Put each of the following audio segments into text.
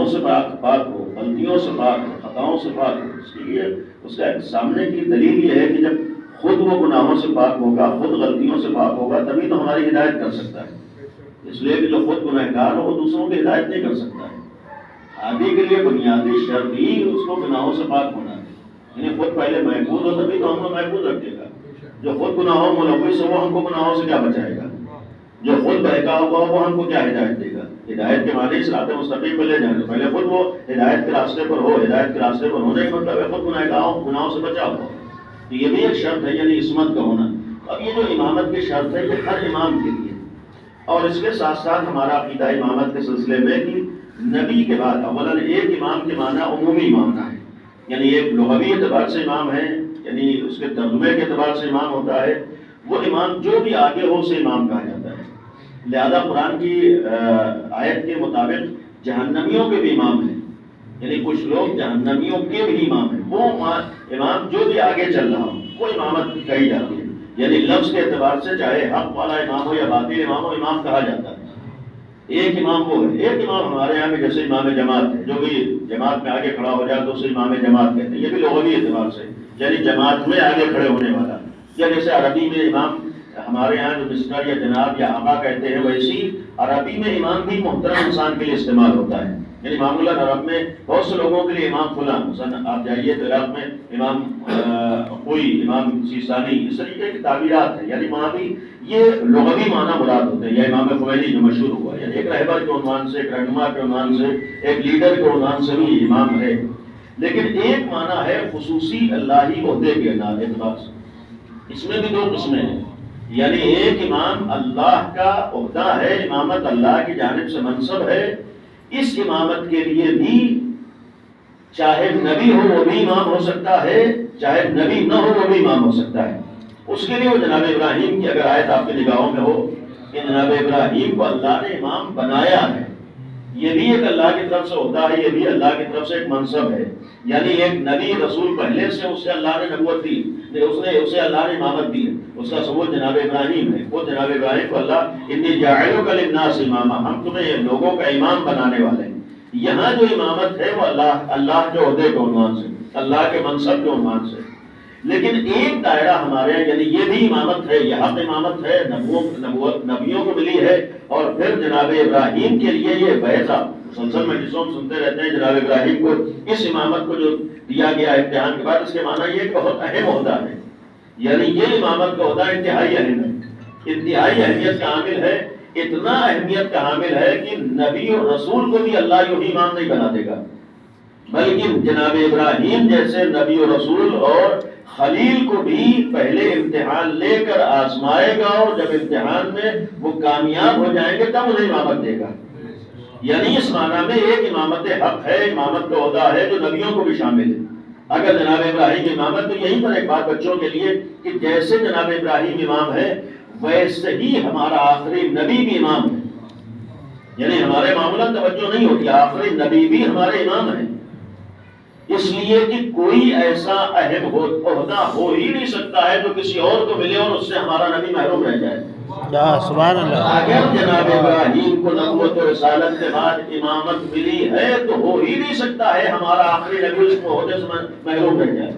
سے پاک ہو، غلطیوں سے پاک ہو، خطاؤں سے پاک ہو. اس کے لیے اس کا سامنے کی دلیل یہ ہے کہ جب خود وہ گناہوں سے پاک ہوگا، خود غلطیوں سے پاک ہوگا، تبھی تو ہماری ہدایت کر سکتا ہے. اس لیے کہ جو خود گنہگار ہو وہ دوسروں کی ہدایت نہیں کر سکتا ہے. ہادی کے لیے بنیادی شرط ہی اس کو گناہوں سے پاک ہونا ہے. یعنی خود پہلے محفوظ ہو تبھی تو ہم کو محفوظ رکھے گا. جو خود گناہوں ملوث ہو وہ ہم کو گناہوں سے کیا بچائے گا؟ جو خود بہکا ہوگا وہ ہم کو کیا ہدایت دے گا؟ ہدایت کے معنی صراط مستقیم پہ لے جائیں گے. پہلے خود وہ ہدایت کے راستے پر ہو. ہدایت کے راستے پر ہونے کا مطلب ہے خود گناہوں سے بچا ہو. تو یہ بھی ایک شرط ہے، یعنی عصمت کا ہونا. اب یہ جو امامت کی شرط ہے یہ ہر امام کے لیے، اور اس کے ساتھ ساتھ ہمارا عقیدہ امامت کے سلسلے میں کہ نبی کے بعد اولاً ایک امام کے معنی عمومی معنی ہے، یعنی ایک لغوی اعتبار سے امام ہے، یعنی اس کے ترجمے کے اعتبار سے امام ہوتا ہے. وہ امام جو بھی آگے ہو اسے امام کہا جاتا ہے. لہذا قرآن کی آیت کے مطابق جہنمیوں کے بھی امام ہیں، یعنی کچھ لوگ جہنمیوں کے بھی امام ہیں. وہ امام جو بھی آگے چل رہا ہو وہ امامت کہی جاتی ہے. یعنی لفظ کے اعتبار سے چاہے حق والا امام ہو یا باطل امام ہو، امام کہا جاتا ہے. ایک امام وہ ہے. ایک امام ہمارے یہاں میں جیسے امام جماعت ہے، جو بھی جماعت میں آگے کھڑا ہو جائے تو اسے امام جماعت کہتے ہیں. یہ بھی لغوی اعتبار سے یعنی جماعت میں آگے کھڑے ہونے والا. یا جیسے عربی میں امام ہمارے یہاں جو مسٹر یا جناب یا آقا کہتے ہیں، ویسی عربی میں امام بھی محترم انسان کے لیے استعمال ہوتا ہے. یعنی معمولاً عرب میں بہت سے لوگوں کے لیے امام فلاں، مثلا آپ جائیے تو عراق میں امام کوئی، امام سیستانی، اس طریقے کی تعبیرات ہیں. یعنی وہاں بھی یہ لغوی معنی مراد ہوتے ہیں. یا امام خمینی جو مشہور ہوا، یعنی ایک رہبر کے عنوان سے، ایک رہنما کے عنوان سے، ایک لیڈر کے عنوان سے بھی امام ہے. لیکن ایک معنی ہے خصوصی اللہی عہدے کے اعتبار سے. اس میں بھی دو قسمیں ہیں. یعنی ایک امام اللہ کا عہدہ ہے، امامت اللہ کی جانب سے منصب ہے. اس امامت کے لیے بھی چاہے نبی ہو وہ بھی امام ہو سکتا ہے، چاہے نبی نہ ہو وہ بھی امام ہو سکتا ہے. اس کے لیے وہ جناب ابراہیم کی اگر آیت آپ کی نگاہوں میں ہو کہ جناب ابراہیم کو اللہ نے امام بنایا ہے، یہ بھی ایک اللہ کی طرف سے ہوتا ہے، یہ بھی اللہ کی طرف سے ایک منصب ہے. یعنی ایک نبی رسول پہلے سے اسے اللہ نے نبوت دی، اسے اللہ نے امامت دی. اس کا ثبوت جناب ابراہیم ہے. وہ جناب ابراہیم کو اللہ انی جاعلک للناس اماما، ہم تمہیں لوگوں کا امام بنانے والے ہیں. یہاں جو امامت ہے وہ اللہ کے عہدے کے عنوان سے، اللہ کے منصب کے عنوان سے. لیکن ایک دائرہ ہمارے ہیں، یعنی یہ بھی امامت ہے، یہ حق امامت ہے، نبیوں کو ملی ہے. اور پھر جناب ابراہیم کے لیے یہ بیعت مسلسل مجلسوں میں سنتے رہتے ہیں. جناب ابراہیم کو اس امامت کو جو دیا گیا امتحان کے بعد، اس کے معنی یہ کہ بہت اہم عہدہ ہے. یعنی یہ امامت کا عہدہ انتہائی اہم ہے، انتہائی اہمیت کا حامل ہے. اتنا اہمیت کا حامل ہے کہ نبی اور رسول کو بھی اللہ یوں ہی امام نہیں بنا دے گا، بلکہ جناب ابراہیم جیسے نبی و رسول اور خلیل کو بھی پہلے امتحان لے کر آزمائے گا، اور جب امتحان میں وہ کامیاب ہو جائیں گے تب انہیں امامت دے گا. یعنی اس معنی میں ایک امامت حق ہے، امامت کا عہدہ ہے جو نبیوں کو بھی شامل ہے. اگر جناب ابراہیم امامت، تو یہیں پر ایک بات بچوں کے لیے کہ جیسے جناب ابراہیم امام ہے ویسے ہی ہمارا آخری نبی بھی امام ہے. یعنی ہمارے معاملات توجہ نہیں ہوتی، آخری نبی بھی ہمارے امام ہیں. اس لیے کہ کوئی ایسا اہم عہدہ ہو ہی نہیں سکتا ہے جو کسی اور کو ملے اور اس سے ہمارا نبی محروم رہ جائے. سبحان اللہ. اگر جناب ابراہیم کو نبوت و رسالت کے بعد امامت ملی ہے تو ہو ہی نہیں سکتا ہے ہمارا آخری نبی اس عہدے سے محروم رہ جائے.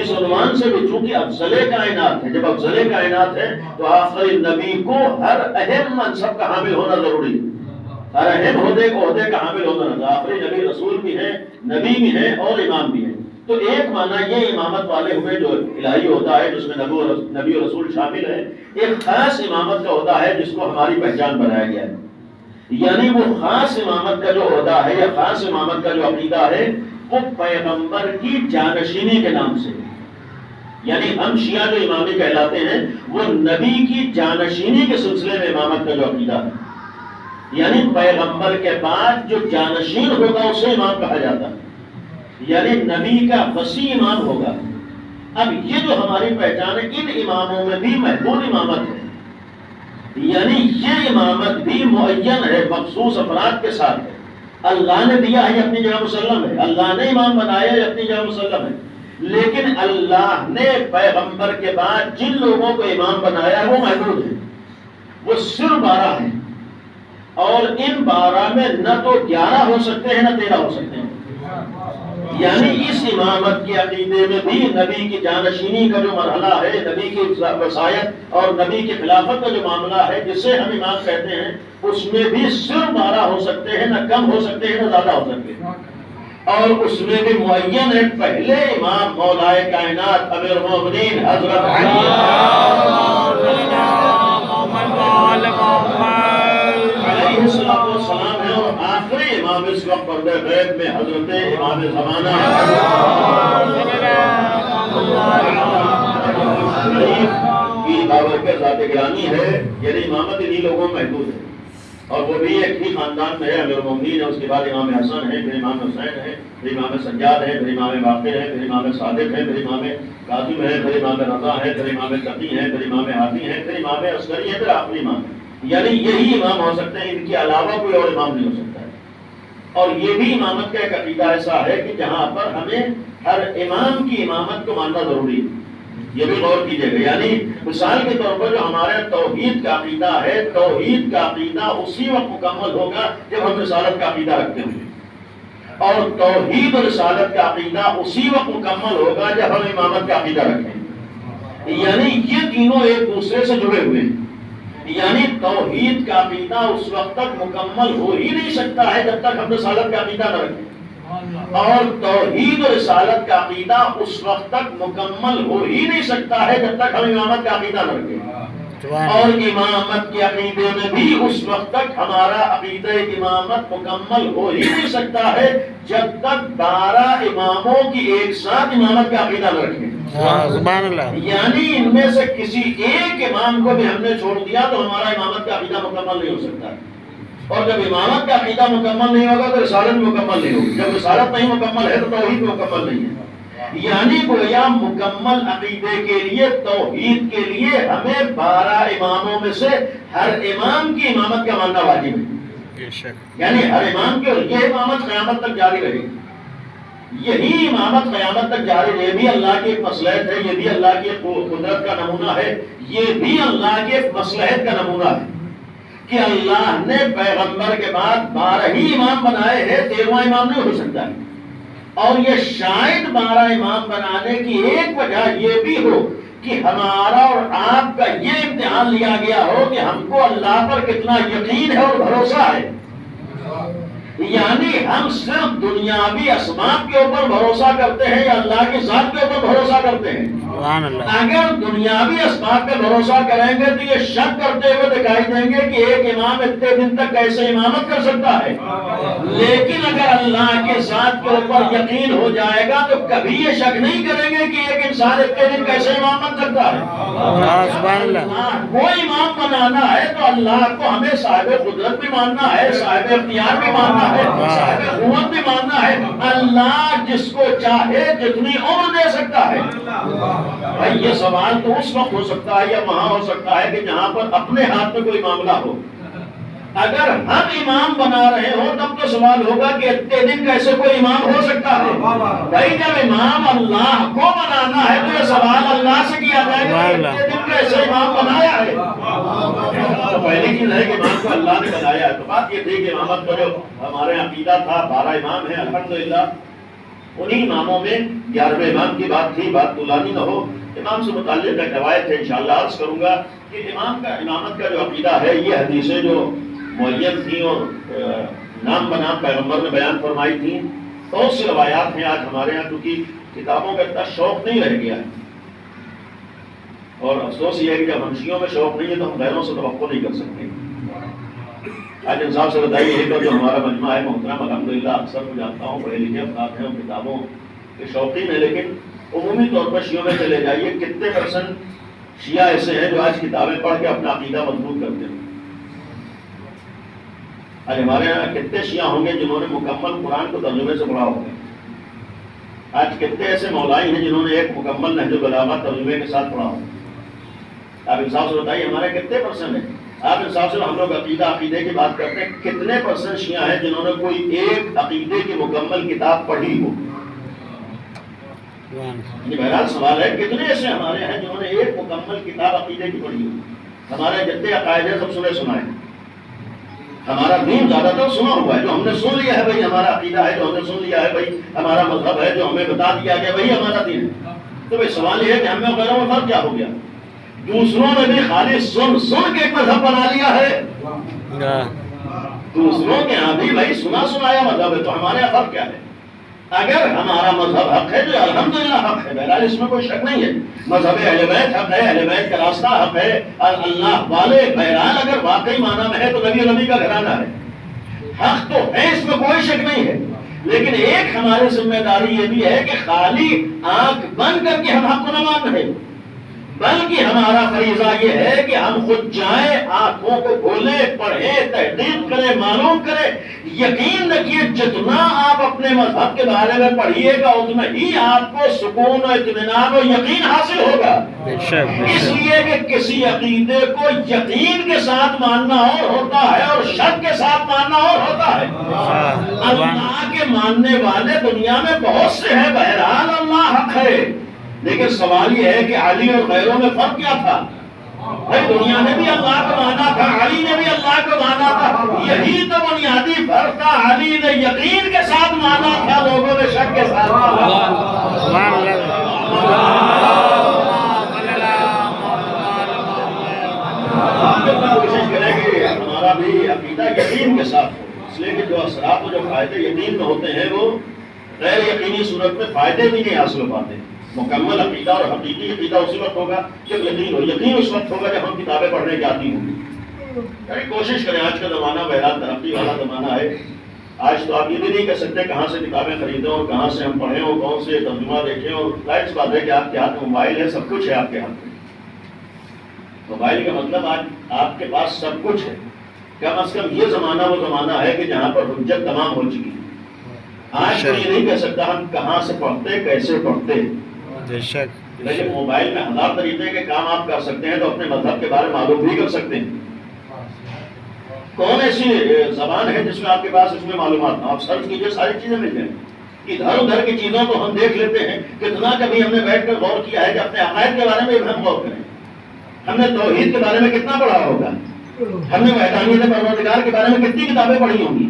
اس عنوان سے بھی چونکہ افضل کائنات ہے، جب افضل کائنات ہے تو آخری نبی کو ہر اہم منصب کا حامل ہونا ضروری ہے، ہر اہم عہدے کا حامل ہونا. آخری نبی رسول بھی ہیں، نبی بھی ہیں اور امام بھی ہیں. تو ایک معنی یہ امامت والے ہوئے جو الہی ہوتا ہے جس میں نبی و رسول شامل ہے. ایک خاص امامت کا عہدہ ہے جس کو ہماری پہچان بنایا گیا ہے. یعنی وہ خاص امامت کا جو عہدہ ہے یا خاص امامت کا جو عقیدہ ہے وہ پیغمبر کی جانشینی کے نام سے. یعنی ہم شیعہ جو امامی کہلاتے ہیں وہ نبی کی جانشینی کے سلسلے میں امامت کا جو عقیدہ ہے، یعنی پیغمبر کے بعد جو جانشین ہوگا اسے امام کہا جاتا ہے، یعنی نبی کا وسیع امام ہوگا. اب یہ جو ہماری پہچان ہے ان اماموں میں بھی محدود امامت ہے، یعنی یہ امامت بھی معین ہے، مخصوص افراد کے ساتھ ہے. اللہ نے دیا ہے اپنی جگہ مسلم ہے، اللہ نے امام بنایا ہے اپنی جگہ مسلم ہے. لیکن اللہ نے پیغمبر کے بعد جن لوگوں کو امام بنایا ہے وہ محدود ہے، وہ صرف 12 ہیں. اور ان 12 میں نہ تو 11 ہو سکتے ہیں نہ 13 ہو سکتے ہیں. یعنی اس امامت کے عقیدے میں بھی نبی کی جانشینی کا جو مرحلہ ہے، نبی کی وصایت اور نبی کی خلافت کا جو معاملہ ہے جسے ہم امام کہتے ہیں، اس میں بھی صرف 12 ہو سکتے ہیں، نہ کم ہو سکتے ہیں نہ زیادہ ہو سکتے ہیں. اور اس میں بھی معین ہے پہلے امام مولائے کائنات امیر المومنین حضرت علی علیہ السلام ہے، اور آخری امام اس وقت پردہ غیب میں حضرت امام زمانہ کی بابرکت ذات گرامی ہے. یعنی امامت انہی لوگوں میں محدود ہے، اور وہ بھی ایک ہی خاندان میں ہے. امیر المومنین ہے، اس کے بعد امام حسن ہے، پھر امام حسین ہے، پھر امام سجاد ہے، پھر امام باقر ہے، پھر امام صادق ہے، پھر امام کاظم ہے، پھر امام رضا ہے، پھر امام تقی ہے، پھر امام ہادی ہے، پھر امام عسکری ہے، پھر آخری امام ہے. یعنی یہی امام ہو سکتے ہیں، ان کے علاوہ کوئی اور امام نہیں ہو سکتا ہے. اور یہ بھی امامت کا ایک عقیدہ ایسا ہے کہ جہاں پر ہمیں ہر امام کی امامت کو ماننا ضروری ہے. یہ بھی غور کیجیے گا. یعنی مثال کے طور پر جو ہمارا توحید کا عقیدہ ہے، توحید کا عقیدہ اسی وقت مکمل ہوگا جب ہم رسالت کا عقیدہ رکھتے ہیں، اور توحید اور رسالت کا عقیدہ اسی وقت مکمل ہوگا جب ہم امامت کا عقیدہ رکھیں. یعنی یہ تینوں ایک دوسرے سے جڑے ہوئے ہیں. یعنی توحید کا عقیدہ اس وقت تک مکمل ہو ہی نہیں سکتا ہے جب تک ہم رسالت کا عقیدہ نہ رکھیں، اور توحید و رسالت کا عقیدہ اس وقت تک مکمل ہو ہی نہیں سکتا ہے جب تک ہم امامت کا عقیدہ نہ رکھیں. اور امامت کے عقیدے میں بھی اس وقت تک ہمارا عقیدہ امامت مکمل ہو ہی نہیں سکتا ہے جب تک 12 اماموں کی ایک ساتھ امامت کا عقیدہ نہ رکھیں. سبحان اللہ. یعنی ان میں سے کسی ایک امام کو بھی ہم نے چھوڑ دیا تو ہمارا امامت کا عقیدہ مکمل نہیں ہو سکتا. اور جب امامت کا عقیدہ مکمل نہیں ہوگا تو رسالت مکمل نہیں ہوگی. جب رسالت نہیں مکمل ہے تو توحید مکمل نہیں ہے. یعنی گویا مکمل عقیدے کے لیے، توحید کے لیے ہمیں 12 اماموں میں سے ہر امام کی امامت کا ماننا واجب ہے. یعنی ہر امام کی، اور یہ امامت قیامت تک جاری رہے گی. یہی امامت قیامت تک جاری رہے. یہ بھی اللہ کی ایک مصلحت ہے، یہ بھی اللہ کی ایک قدرت کا نمونہ ہے، یہ بھی اللہ کی ایک مصلحت کا نمونہ ہے کہ اللہ نے پیغمبر کے بعد 12 ہی امام بنائے ہیں، 13واں امام نہیں ہو سکتا. اور یہ شاید 12 امام بنانے کی ایک وجہ یہ بھی ہو کہ ہمارا اور آپ کا یہ امتحان لیا گیا ہو کہ ہم کو اللہ پر کتنا یقین ہے اور بھروسہ ہے. یعنی ہم صرف دنیاوی اسباب کے اوپر بھروسہ کرتے ہیں یا اللہ کی ذات کے اوپر بھروسہ کرتے ہیں. اگر دنیاوی اسباب پہ بھروسہ کریں گے تو یہ شک کرتے ہوئے دکھائی دیں گے کہ ایک امام اتنے دن تک کیسے امامت کر سکتا ہے. لیکن اگر اللہ کے ذات کے اوپر یقین ہو جائے گا تو کبھی یہ شک نہیں کریں گے کہ ایک انسان اتنے دن کیسے امامت کرتا ہے. اللہ کو امام بنانا ہے تو اللہ کو ہمیں صاحب قدرت بھی ماننا ہے، صاحب اختیار بھی ماننا ہے، صاحب قوت بھی ماننا ہے. اللہ جس کو چاہے جتنی عمر دے سکتا ہے. بھائی یہ سوال تو اس وقت ہو سکتا ہے یا وہاں ہو سکتا ہے کہ جہاں پر اپنے ہاتھ میں کوئی معاملہ ہو. اگر ہم امام بنا رہے ہو تب تو سوال ہوگا کہ اتنے دن کیسے کوئی امام ہو سکتا ہے. بھائی جب امام اللہ کو بنانا ہے تو یہ سوال اللہ سے کیا جائے گا کہ اتنے دن کیسے امام بنایا ہے. تو پہلی چیز ہے کہ امام کو اللہ نے بنایا ہے. تو بات یہ تھی کہ امامت کا جو ہمارے عقیدہ تھا 12 امام ہیں الحمدللہ. انہی اماموں میں 11ویں امام کی بات تھی. بات طولانی نہ ہو، امام سے متعلق ایک روایت ہے انشاءاللہ عرض کروں گا کہ امامت کا جو عقیدہ ہے یہ حدیثیں جو معین تھیں اور نام بنام پیغمبر نے بیان فرمائی تھیں، بہت سی روایات ہیں. آج ہمارے یہاں کیونکہ کتابوں کا اتنا شوق نہیں رہ گیا ہے، اور افسوس یہ ہے کہ جب ہم شیعوں میں شوق نہیں ہے تو ہم غیروں سے توقع نہیں کر سکتے. آج انصاف سے بتائیے کہ جو ہمارا مجمع ہے محترم الحمدللہ اکثر میں جانتا ہوں پڑھے لکھے افراد ہیں اور کتابوں کے شوقین ہیں، لیکن عمومی طور پر شیعوں میں چلے جائیے کتنے % شیعہ ایسے ہیں جو آج کتابیں پڑھ کے اپنا عقیدہ مضبوط کرتے ہیں. آج ہمارے یہاں کتنے شیعہ ہوں گے جنہوں نے مکمل قرآن کو ترجمے سے پڑھا ہوگا. آج کتنے ایسے مولائی ہیں جنہوں نے ایک مکمل نہج البلاغہ ترجمے کے ساتھ پڑھا ہوگا. آپ انصاف سے بتائیے ہمارے کتنے % ہیں. آپ انصاف سے ہم لوگ عقیدے کی بات کرتے ہیں، کتنے % شیعہ ہیں جنہوں نے کوئی ایک عقیدے کی مکمل کتاب پڑھی ہو. بہرحال سوال ہے کتنے ایسے ہمارے ہیں جنہوں نے ایک مکمل کتاب عقیدے کی پڑھی ہو. ہمارے جتنے عقائد ہیں سب سنے سنائے. ہمارا دین زیادہ تر سنا ہوا ہے، جو ہم نے سن لیا ہے بھائی ہمارا عقیدہ ہے، جو ہم نے سن لیا ہے بھائی ہمارا مذہب ہے، جو ہمیں بتا دیا گیا وہی ہمارا دین ہے۔ تو بھائی سوال یہ ہے کہ ہمیں غیروں میں فرق کیا ہو گیا؟ دوسروں نے بھی خالی سن کے ایک مذہب بنا لیا ہے، دوسروں کے ہاں بھی بھائی سنا سنایا مذہب ہے، تو ہمارے یہاں فرق کیا ہے؟ اگر ہمارا مذہب حق ہے تو الحمدللہ حق ہے، بہرحال اس میں کوئی شک نہیں ہے، مذہب اہل بیت حق ہے، اہل بیت کا راستہ حق ہے، اللہ والے بہرحال اگر واقعی معنی میں ہے تو نبی کا گھرانہ ہے، حق تو ہے، اس میں کوئی شک نہیں ہے، لیکن ایک ہماری ذمہ داری یہ بھی ہے کہ خالی آنکھ بند کر کے ہم حق کو نہ مان رہے، بلکہ ہمارا فریضہ یہ ہے کہ ہم خود جائیں، آنکھوں کو کھولیں، پڑھیں، تحقیق کریں، معلوم کریں، یقین رکھیے جتنا آپ اپنے مذہب کے بارے میں پڑھیے گا اتنا ہی آپ کو سکون و اطمینان و یقین حاصل ہوگا، اس لیے کہ کسی عقیدے کو یقین کے ساتھ ماننا اور ہوتا ہے اور شک کے ساتھ ماننا اور ہوتا ہے۔ اللہ کے ماننے والے دنیا میں بہت سے ہیں، بہرحال اللہ حق ہے، لیکن سوال یہ ہے کہ علی اور غیروں میں فرق کیا تھا؟ بھائی دنیا نے بھی اللہ کو مانا تھا، علی نے بھی اللہ کو مانا تھا، یہی تو بنیادی فرق تھا، علی نے یقین کے ساتھ مانا تھا، لوگوں نے شک کے ساتھ کوشش کریں کہ ہمارا بھی عقیدہ یقین کے ساتھ ہو، اس لیے کہ جو اثرات و جو فائدے یقین میں ہوتے ہیں وہ غیر یقینی صورت میں فائدے بھی نہیں حاصل ہو پاتے۔ مکمل عقیدہ اور حقیقی عقیدہ اسی وقت ہوگا جب یقین ہو، یقین اس وقت ہوگا جب ہم کتابیں پڑھنے کی عادی ہوں گی۔ یعنی کوشش کریں، آج کا زمانہ بہرحال ترقی والا زمانہ ہے، آج تو آپ یہ بھی نہیں کہہ سکتے کہاں سے کتابیں خریدیں اور کہاں سے ہم پڑھیں اور کون سے ترجمہ دیکھیں، اور ظاہر سی بات ہے کہ آپ کے ہاتھ میں موبائل ہے، سب کچھ ہے آپ کے ہاتھ میں۔ موبائل کا مطلب آج آپ کے پاس سب کچھ ہے، کم از کم یہ زمانہ وہ زمانہ ہے کہ جہاں پر حجت تمام ہو چکی ہے۔ آج تو یہ نہیں کہہ سکتا ہم کہاں سے پڑھتے کیسے پڑھتے، لیکن موبائل میں ہزار طریقے کے کام آپ کر سکتے ہیں، تو اپنے مذہب کے بارے میں معلوم بھی کر سکتے ہیں۔ کون ایسی زبان ہے جس میں آپ کے پاس اس میں معلومات نہ، آپ سرچ کیجئے ساری چیزیں مل جائیں۔ ادھر ادھر کی چیزوں کو ہم دیکھ لیتے ہیں، کتنا کبھی ہم نے بیٹھ کر غور کیا ہے کہ اپنے عقائد کے بارے میں بھی ہم غور کریں۔ ہم نے توحید کے بارے میں کتنا پڑھا ہوگا، ہم نے وحدانیت پروردگار کے بارے میں کتنی کتابیں پڑھی ہوں گی،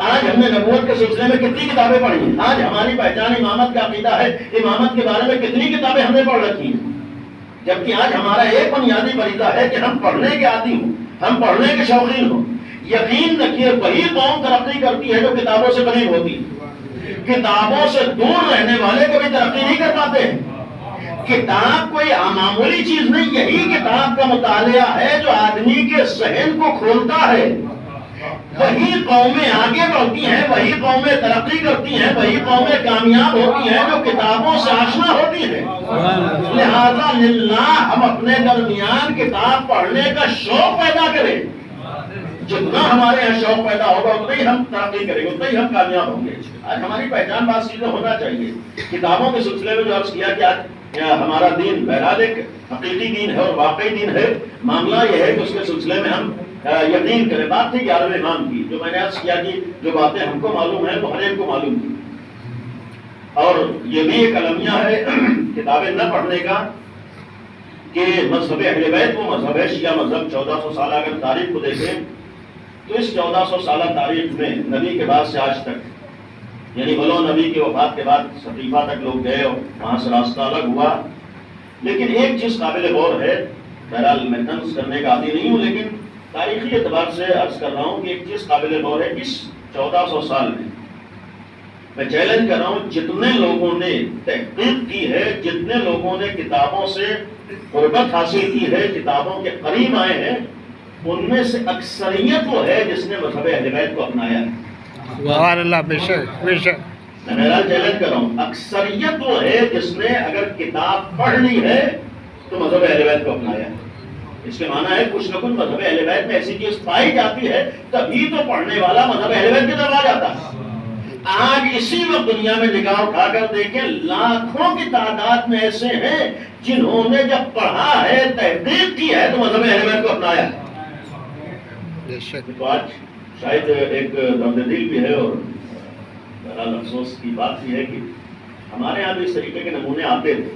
آج ہم نے نبوت کے سلسلے میں کتنی کتابیں پڑھی ہیں، آج ہماری پہچان امامت کا عقیدہ ہے، امامت کے بارے میں کتنی کتابیں ہم نے پڑھ رکھی ہیں، جبکہ آج ہمارا ایک بنیادی فریضہ ہے کہ ہم پڑھنے کے عادی ہوں، ہم پڑھنے کے شوقین ہوں۔ یقین رکھیے وہی قوم ترقی کرتی ہے جو کتابوں سے قریب ہوتی ہے، کتابوں سے دور رہنے والے کبھی ترقی نہیں کر پاتے ہیں۔ کتاب کوئی معمولی چیز نہیں، یہی کتاب کا مطالعہ ہے جو آدمی کے ذہن کو کھولتا ہے، وہی قومیں آگے بڑھتی ہیں، وہی قومیں ترقی کرتی ہیں، وہی قومیں کامیاب ہوتی ہیں جو کتابوں سے آشنا ہوتی ہیں۔ لہذا للہ ہم اپنے درمیان کتاب پڑھنے کا شوق پیدا کریں، جتنا ہمارے یہاں شوق پیدا ہوگا اتنا ہی ہم ترقی کریں گے، اتنا ہی ہم کامیاب ہوں گے۔ آج ہماری پہچان بات سیدھا ہونا چاہیے۔ کتابوں کے سلسلے میں جو عرض کیا کہ آج ہمارا دین بہرحال ایک حقیقی دین ہے اور واقعی دین ہے، معاملہ یہ ہے کہ اس کے سلسلے میں ہم یقین کریں۔ بات تھی 11ویں امام کی، جو میں نے عرض کیا کہ جو باتیں ہم کو معلوم ہیں وہ ہر ایک کو معلوم تھی، اور یہ بھی ایک المیہ ہے کتابیں نہ پڑھنے کا کہ مذہب اہل بیت وہ مذہب ہے، شیعہ مذہب 1400 سالہ اگر تاریخ کو دیکھیں تو اس 1400 سالہ تاریخ میں نبی کے بعد سے آج تک، یعنی ولو نبی کی وفات کے بعد صفیفہ تک لوگ گئے اور وہاں سے راستہ الگ ہوا، لیکن ایک چیز قابل غور ہے، بہرحال میں طنز کرنے کا عادی نہیں ہوں لیکن تاریخی اعتبار سے عرض کر رہا ہوں کہ ایک چیز قابل غور ہے، اس 1400 سال میں چیلنج کر رہا ہوں جتنے لوگوں نے تحقیق کی ہے، جتنے لوگوں نے کتابوں سے قربت حاصل کی ہے، کتابوں کے قریب آئے ہیں، ان میں سے اکثریت وہ ہے جس نے مذہب اہل بیت کو اپنایا ہے۔ سبحان اللہ، بے شک بے شک۔ میں بہرحال چیلنج کر رہا ہوں، اکثریت وہ ہے جس نے اگر کتاب پڑھ لی ہے تو مذہب اہل بیت کو اپنایا ہے۔ اس کے معنی ہے کچھ نہ کچھ مذہب اہل بیت میں ایسی چیز پائی جاتی ہے تبھی تو پڑھنے والا مذہب اہل بیت کی طرف آ جاتا ہے۔ آج اسی وقت دنیا میں نگاہ اٹھا کر دیکھیں، لاکھوں کی تعداد میں ایسے ہیں جنہوں نے جب پڑھا ہے، تحقیق کی ہے تو مذہب اہل بیت کو اپنایا ہے۔ تو آج شاید ایک درد دل بھی ہے اور بہرحال افسوس کی بات بھی ہے کہ ہمارے یہاں بھی اس طریقے کے نمونے آتے تھے،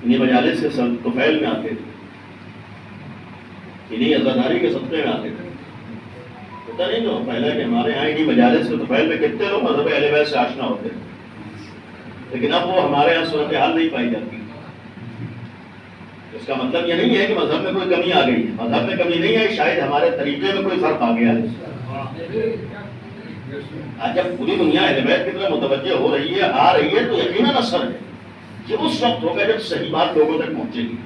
انہیں مجالس کے طفیل میں آتے تھے، انہیں عزاداری کے صدقے میں آتے تھے، اتنا نہیں تو پہلے کہ ہمارے یہاں انہیں مجالس کے طفیل میں کتنے لوگ مذہب اہل بیت سے آشنا ہوتے ہیں، لیکن اب وہ ہمارے یہاں صورتحال نہیں پائی جاتی۔ اس کا مطلب یہ نہیں ہے کہ مذہب میں کوئی کمی آ گئی ہے، مذہب میں کمی نہیں ہے، شاید ہمارے طریقے میں کوئی فرق آ گیا ہے۔ آج جب پوری دنیا اہل بیت کی طرف متوجہ ہو رہی ہے، آ رہی ہے، تو یقیناً اثر ہے۔ یہ اس وقت ہوگا جب صحیح بات لوگوں تک پہنچے گی۔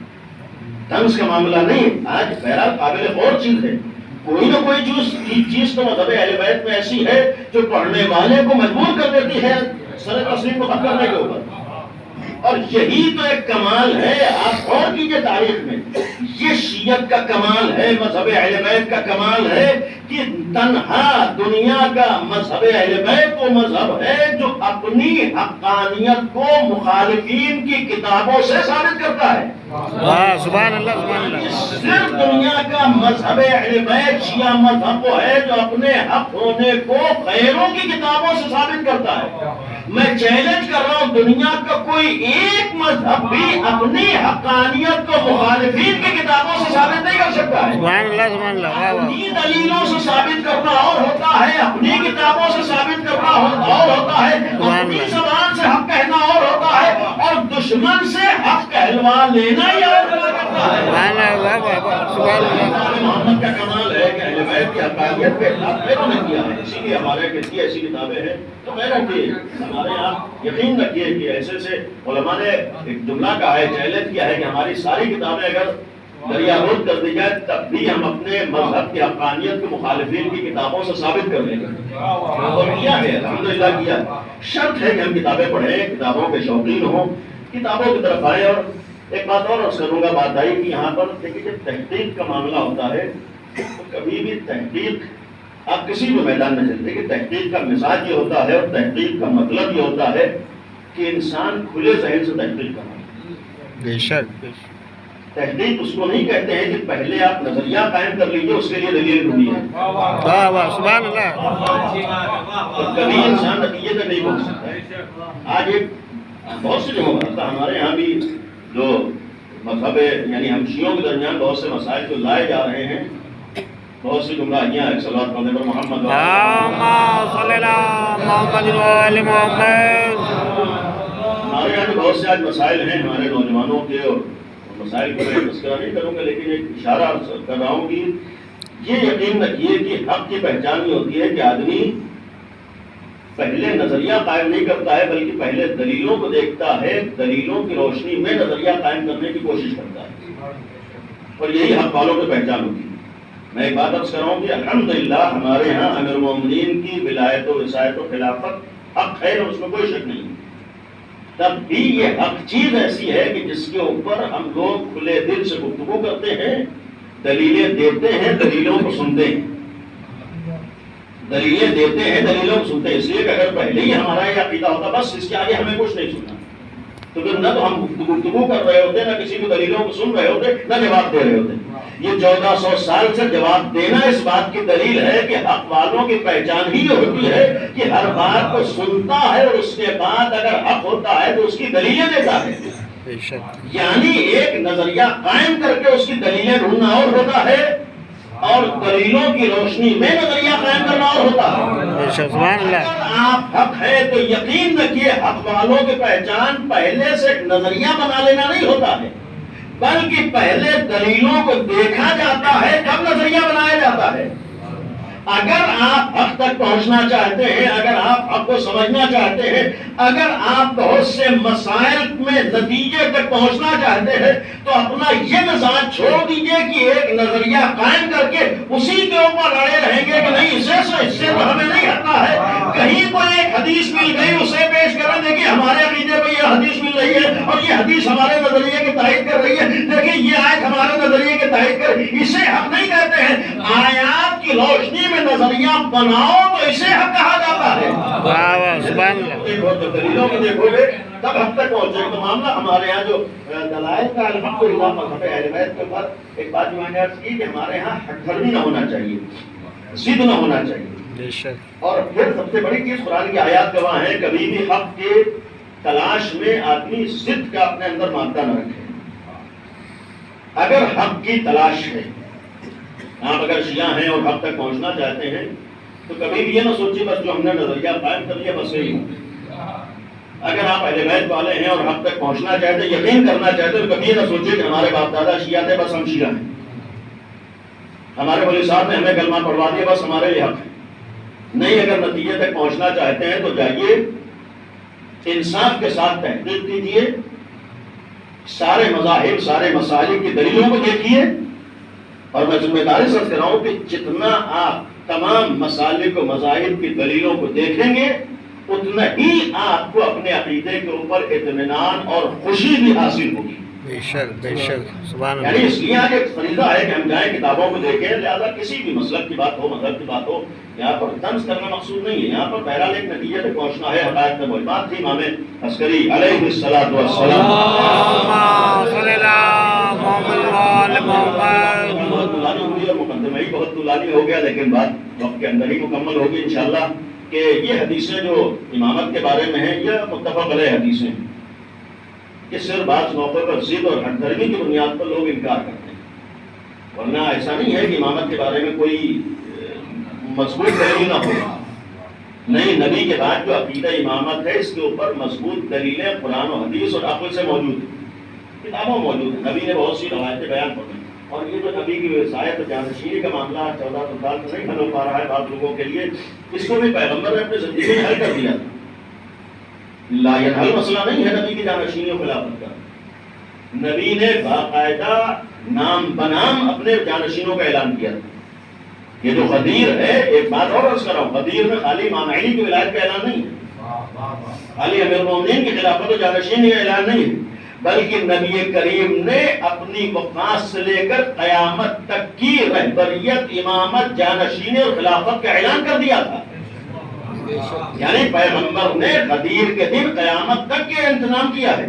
طنز کا معاملہ نہیں، آج بہرحال قابل اور چیز ہے، کوئی نہ کوئی چیز تو مذہب اہل بیت میں ایسی ہے جو پڑھنے والے کو مجبور کر دیتی ہے سر تسلیم کو ختم کرنے کے اوپر، اور یہی تو ایک کمال ہے۔ آپ غور کیجئے تاریخ میں، یہ شیعت کا کمال ہے، مذہب اہل بیت کا کمال ہے کہ تنہا دنیا کا مذہب اہل بیت وہ مذہب ہے جو اپنی حقانیت کو مخالفین کی کتابوں سے ثابت کرتا ہے۔ سبحان اللہ سبحان اللہ۔ صرف دنیا کا مذہب اہل بیت شیعہ مذہب وہ ہے جو اپنے حق ہونے کو غیروں کی کتابوں سے ثابت کرتا ہے۔ میں چیلنج کر رہا ہوں، دنیا کا کوئی ایک مذہب بھی اپنی حقانیت کو مخالفین کی کتابوں سے ثابت نہیں کر سکتا ہے۔ سبحان اللہ سبحان اللہ۔ اپنی دلیلوں سے ثابت کرنا اور ہوتا ہے، اپنی کتابوں سے ثابت کرنا اور ہوتا ہے، اپنی زبان سے حق کہنا اور ہوتا ہے، اور دشمن سے حق کہلوا لینا ہی اور کرتا ہے۔ سبحان اللہ۔ محمد کا کمال ہے کہ اہل بیت کی حقانیت کے خلاف پیروں نے کیا ہے، اسی لیے ہمارے کتنی ایسی کتابیں ہیں تو میں رکھیے ہمارے یہاں یقین رکھیے کہ ایسے سے علماء نے ایک جملہ کہا ہے، چیلنج کیا ہے کہ ہماری ساری کتابیں اگر دریافت کر دی جائے تب بھی ہم اپنے مذہب کی حقانیت کے مخالفین کی کتابوں سے ثابت کر لیں گے، اور کیا ہے الحمدللہ کیا ہے۔ شرط ہے کہ ہم کتابیں پڑھیں، کتابوں کے شوقین ہوں، کتابوں کی طرف آئیں۔ اور ایک بات اور عرض کروں گا، بات آئی کہ یہاں پر دیکھیے جب تحقیق کا معاملہ ہوتا ہے تو کبھی بھی تحقیق آپ کسی بھی میدان میں چلتے کہ تحقیق کا مزاج یہ ہوتا ہے اور تحقیق کا مطلب یہ ہوتا ہے کہ انسان کھلے ذہن سے تحقیق کرنا۔ بے شک۔ تحقیق اس کو نہیں کہتے ہیں کہ پہلے آپ نظریہ قائم کر لیجیے، اس کے لیے دلیل ڈھونڈیے۔ واہ واہ سبحان اللہ۔ اور کبھی انسان نتیجے تک نہیں پہنچ سکتا۔ آج ایک بہت سی جگہوں پر ہمارے یہاں بھی جو مذہب یعنی ہم شیعوں کے درمیان بہت سے مسائل جو لائے جا رہے ہیں، بہت سی گمراہیاں ہیں، صلوات پڑھنے پر محمد صلی اللہ محمد وعلی محمد۔ ہمارے یہاں بھی بہت سے آج مسائل ہیں ہمارے نوجوانوں کے، اور مسائل کو میں تذکرہ نہیں کروں گا، لیکن ایک اشارہ کر رہا ہوں کہ یہ یقین رکھیے کہ حق کی پہچان یہ ہوتی ہے کہ آدمی پہلے نظریہ قائم نہیں کرتا ہے بلکہ پہلے دلیلوں کو دیکھتا ہے، دلیلوں کی روشنی میں نظریہ قائم کرنے کی کوشش کرتا ہے، اور یہی حق والوں کی پہچان ہوتی ہے۔ میں ایک بات عرض کر رہا ہوں کہ الحمدللہ ہمارے یہاں امیر المومنین کی ولایت و وصایت و خلافت حق ہے، اور اس میں کوئی شک نہیں، تب بھی یہ حق چیز ایسی ہے کہ جس کے اوپر ہم لوگ کھلے دل سے گفتگو کرتے ہیں، دلیلیں دیتے ہیں، دلیلوں کو سنتے ہیں، دلیلیں دیتے ہیں، دلیلوں کو سنتے ہیں۔ اس لیے کہ اگر پہلے ہی ہمارا یہ عقیدہ ہوتا بس اس کے آگے ہمیں کچھ نہیں سننا، تو پھر نہ تو ہم گفتگو کر رہے ہوتے، نہ کسی کو دلیلوں کو سن رہے ہوتے، نہ جواب دے رہے ہوتے۔ یہ 1400 سال سے جواب دینا اس بات کی دلیل ہے کہ حق والوں کی پہچان ہی ہوتی ہے کہ ہر بات کو سنتا ہے، اور اس کے بعد اگر حق ہوتا ہے تو اس کی دلیلیں دیتا ہے۔ یعنی ایک نظریہ قائم کر کے اس کی دلیلیں ڈھونڈنا اور ہوتا ہے، اور دلیلوں کی روشنی میں نظریہ قائم کرنا اور ہوتا ہے۔ اگر آپ حق ہے تو یقین رکھیے حق والوں کی پہچان پہلے سے نظریہ بنا لینا نہیں ہوتا ہے، بلکہ پہلے دلیلوں کو دیکھا جاتا ہے جب نظریہ بنایا جاتا ہے۔ اگر آپ حق تک پہنچنا چاہتے ہیں، اگر آپ حق کو سمجھنا چاہتے ہیں، اگر آپ بہت سے مسائل میں نتیجے تک پہنچنا چاہتے ہیں، تو اپنا یہ مزاج چھوڑ دیجئے کہ ایک نظریہ قائم کر کے اسی کے اوپر اڑے رہیں گے کہ نہیں اس سے تو ہمیں نہیں ہٹنا ہے۔ کہیں کوئی ایک حدیث مل گئی اسے پیش کریں، دیکھیں ہمارے عقیدے میں یہ حدیث مل رہی ہے اور یہ حدیث ہمارے نظریے کی تائید کر رہی ہے، دیکھیں یہ آیت ہمارے نظریے کی تائید کر رہی ہے، اسے حق نہیں کہتے ہیں۔ آیات کی روشنی میں نظریہ بناؤ تو اسے حق کہا جاتا ہے۔ دیکھو تو دلیلوں کو دیکھو گے تب حق تک پہنچے گا۔ تو معاملہ ہمارے یہاں جو دلائل کا الحمدللہ مذہب اہل بیت کے اوپر ایک بات جو میں نے عرض کی کہ ہمارے یہاں حق دھرمی نہ ہونا چاہیے، ضد نہ ہونا چاہیے، اور پھر سب سے بڑی چیز قرآن کی آیات گواہ ہے، کبھی بھی حق کے تلاش میں آدمی ضد کا اپنے اندر مادہ نہ رکھے۔ اگر حق کی تلاش ہے آپ اگر شیعہ ہیں اور حق تک پہنچنا چاہتے ہیں تو کبھی بھی یہ نہ سوچیے بس جو ہم نے نظریہ قائم کر لیا بس یہی ہو۔ اگر آپ اہل بیت والے ہیں اور حق تک پہنچنا چاہتے ہیں، یقین کرنا چاہتے ہیں، تو کبھی نہ سوچیے کہ ہمارے باپ دادا شیعہ تھے بس ہم شیعہ ہیں، ہمارے مولوی صاحب نے ہمیں کلمہ پڑھوا دیا بس ہمارے لیے حق ہے۔ نہیں، اگر نتیجے تک پہنچنا چاہتے ہیں تو جائیے انصاف کے ساتھ تحقیق کیجیے، سارے مذاہب سارے مسالک کی دلیلوں کو دیکھیے، اور میں ذمہ داری سے کہہ رہا ہوں کہ جتنا آپ تمام مسالک و مذاہب کی دلیلوں کو دیکھیں گے اتنا ہی آپ کو اپنے عقیدے کے اوپر اطمینان اور خوشی بھی حاصل ہوگی۔ بے شک بے شک، سبحان یعنی اللہ۔ اس لیے آج ایک فریضہ ہے کہ ہم جائیں کتابوں کو دیکھیں، لہٰذا کسی بھی مسلک کی بات ہو مذہب کی بات ہو یہاں پر طنز کرنا مقصود نہیں ہے، یہاں پر بہرحال ایک نتیجے تک پہنچنا ہے۔ حقائق میں وہی بات تھی، امام عسکری علیہ الصلوۃ والسلام اللہم صلی علی محمد وآل محمد۔ بہت طولانی ہوئی اور مقدمہ ہی بہت طولانی ہو گیا، لیکن بات وقت کے اندر ہی مکمل ہوگی انشاءاللہ کہ یہ حدیثیں جو امامت کے بارے میں ہیں یہ متفق علیہ حدیثیں ہیں کہ صرف بعض موقع پر ضد اور ہٹ دھرمی کی بنیاد پر لوگ انکار کرتے ہیں، ورنہ ایسا نہیں ہے کہ امامت کے بارے میں کوئی مضبوط دلیل نہ ہو۔ نہیں، نبی کے بعد جو عقیدہ امامت ہے اس کے اوپر مضبوط دلیلیں قرآن و حدیث اور عقل سے موجود ہیں، کتابوں موجود ہیں، نبی نے بہت سی روایتیں بیان فرمائی۔ اور یہ جو نبی کی وصایت و جانشینی کا معاملہ 14 سال سے نہیں حل ہو پا رہا ہے بعض لوگوں کے لیے، اس کو بھی پیغمبر نے اپنی زندگی میں حل کر دیا تھا۔ لا ینحل مسئلہ نہیں ہے نبی کی جانشینی و خلافت کا، نبی نے باقاعدہ نام بنام اپنے جانشینوں کا اعلان کیا تھا۔ یہ جو غدیر ہے، ایک بات اور عرض کر رہا ہوں، غدیر میں خالی امام علی کی ولایت کا اعلان نہیں ہے، خالی امیر المومنین کی خلافت و جانشینی کا اعلان نہیں ہے، بلکہ نبی کریم نے اپنی وفات سے لے کر قیامت تک کی رہبریت، امامت، جانشینی اور خلافت کا اعلان کر دیا تھا۔ یعنی پیغمبر نے غدیر کے دن قیامت تک کے انتظام کیا ہے،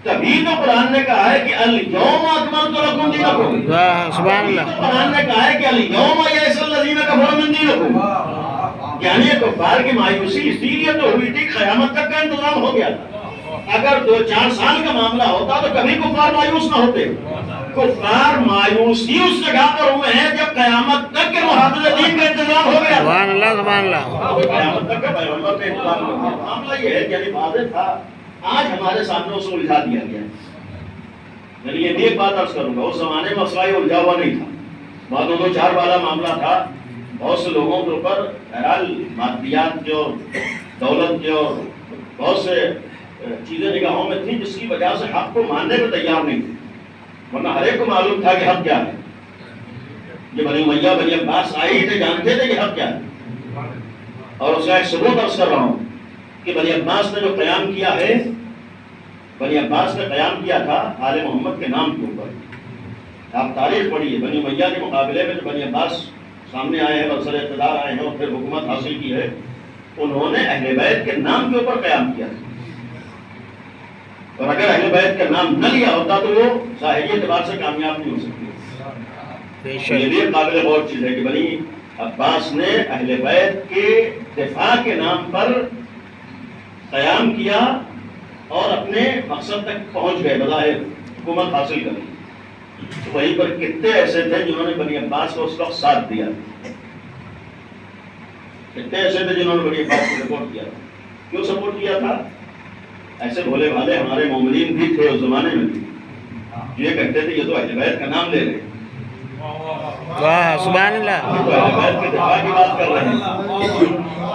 تبھی تو قرآن نے کہا ہے کہ الیوم اکملت لکم دینکم، سبحان اللہ۔ قرآن نے کہا ہے کہ الیوم یئس الذین کفروا من دینکم، یعنی کفار کی مایوسی اسی لیے تو ہوئی تھی، قیامت تک کا انتظام ہو گیا تھا۔ اگر 2-4 سال کا معاملہ ہوتا تو کبھی کفار مایوس نہ ہوتے۔ کفار مایوسی اس جگہ پر ہوئے ہیں جب قیامت تک کے محافظ دین کا انتظام ہو گیا۔ سبحان اللہ سبحان اللہ۔ قیامت تک کا پیغمبر نے انتظام کر دیا۔ معاملہ یہ ہے کہ یعنی واضح تھا، آج ہمارے سامنے اسے الجھا دیا گیا ہے۔ یعنی یہ بھی ایک بات عرض کروں گا، اس زمانے میں مسئلہ یہ الجھا ہوا نہیں تھا، بہت 2-4 والا معاملہ تھا۔ بہت سے لوگوں کے اوپر بہرحال مادیات کے اور دولت کے اور بہت سے چیزیں نگاہوں میں تھیں جس کی وجہ سے حق کو ماننے میں تیار نہیں تھے، ورنہ ہر ایک کو معلوم تھا کہ حق کیا ہے۔ یہ بنی امیہ بنی عباس آئی تھے، جانتے تھے کہ حق کیا ہے، اور اس کا ایک ثبوت عرض کر رہا ہوں کہ بنی عباس نے جو قیام کیا ہے، بنی عباس نے قیام کیا تھا آل محمد کے نام کے اوپر۔ آپ تاریخ پڑھیے، بنی امیہ کے مقابلے میں جو بنی عباس سامنے آئے ہیں، برسر اقتدار آئے ہیں اور پھر حکومت حاصل کی ہے، انہوں نے اہل بیت کے نام کے اوپر قیام کیا تھا، اور اگر اہل بیت کا نام نہ لیا ہوتا تو وہ ظاہری اعتبار سے کامیاب نہیں ہو سکتی۔ یہ بھی قابل غور چیز ہے کہ بنی عباس نے اہل بیت کے دفاع کے نام پر قیام کیا اور اپنے مقصد تک پہنچ گئے، بظاہر حکومت حاصل کر لی۔ وہیں پر کتنے ایسے تھے جنہوں نے بنی عباس کو اس وقت ساتھ دیا، کتنے ایسے تھے جنہوں نے بنی عباس کو سپورٹ کیا۔ کیوں سپورٹ کیا تھا؟ ایسے بھولے بھالے ہمارے مومنین بھی تھے اس زمانے میں بھی، جو یہ کہتے تھے یہ تو اہل بیت کا نام لے رہے ہیں، واہ سبحان اللہ، اہل بیت کے دفاع کی بات کر رہے ہیں۔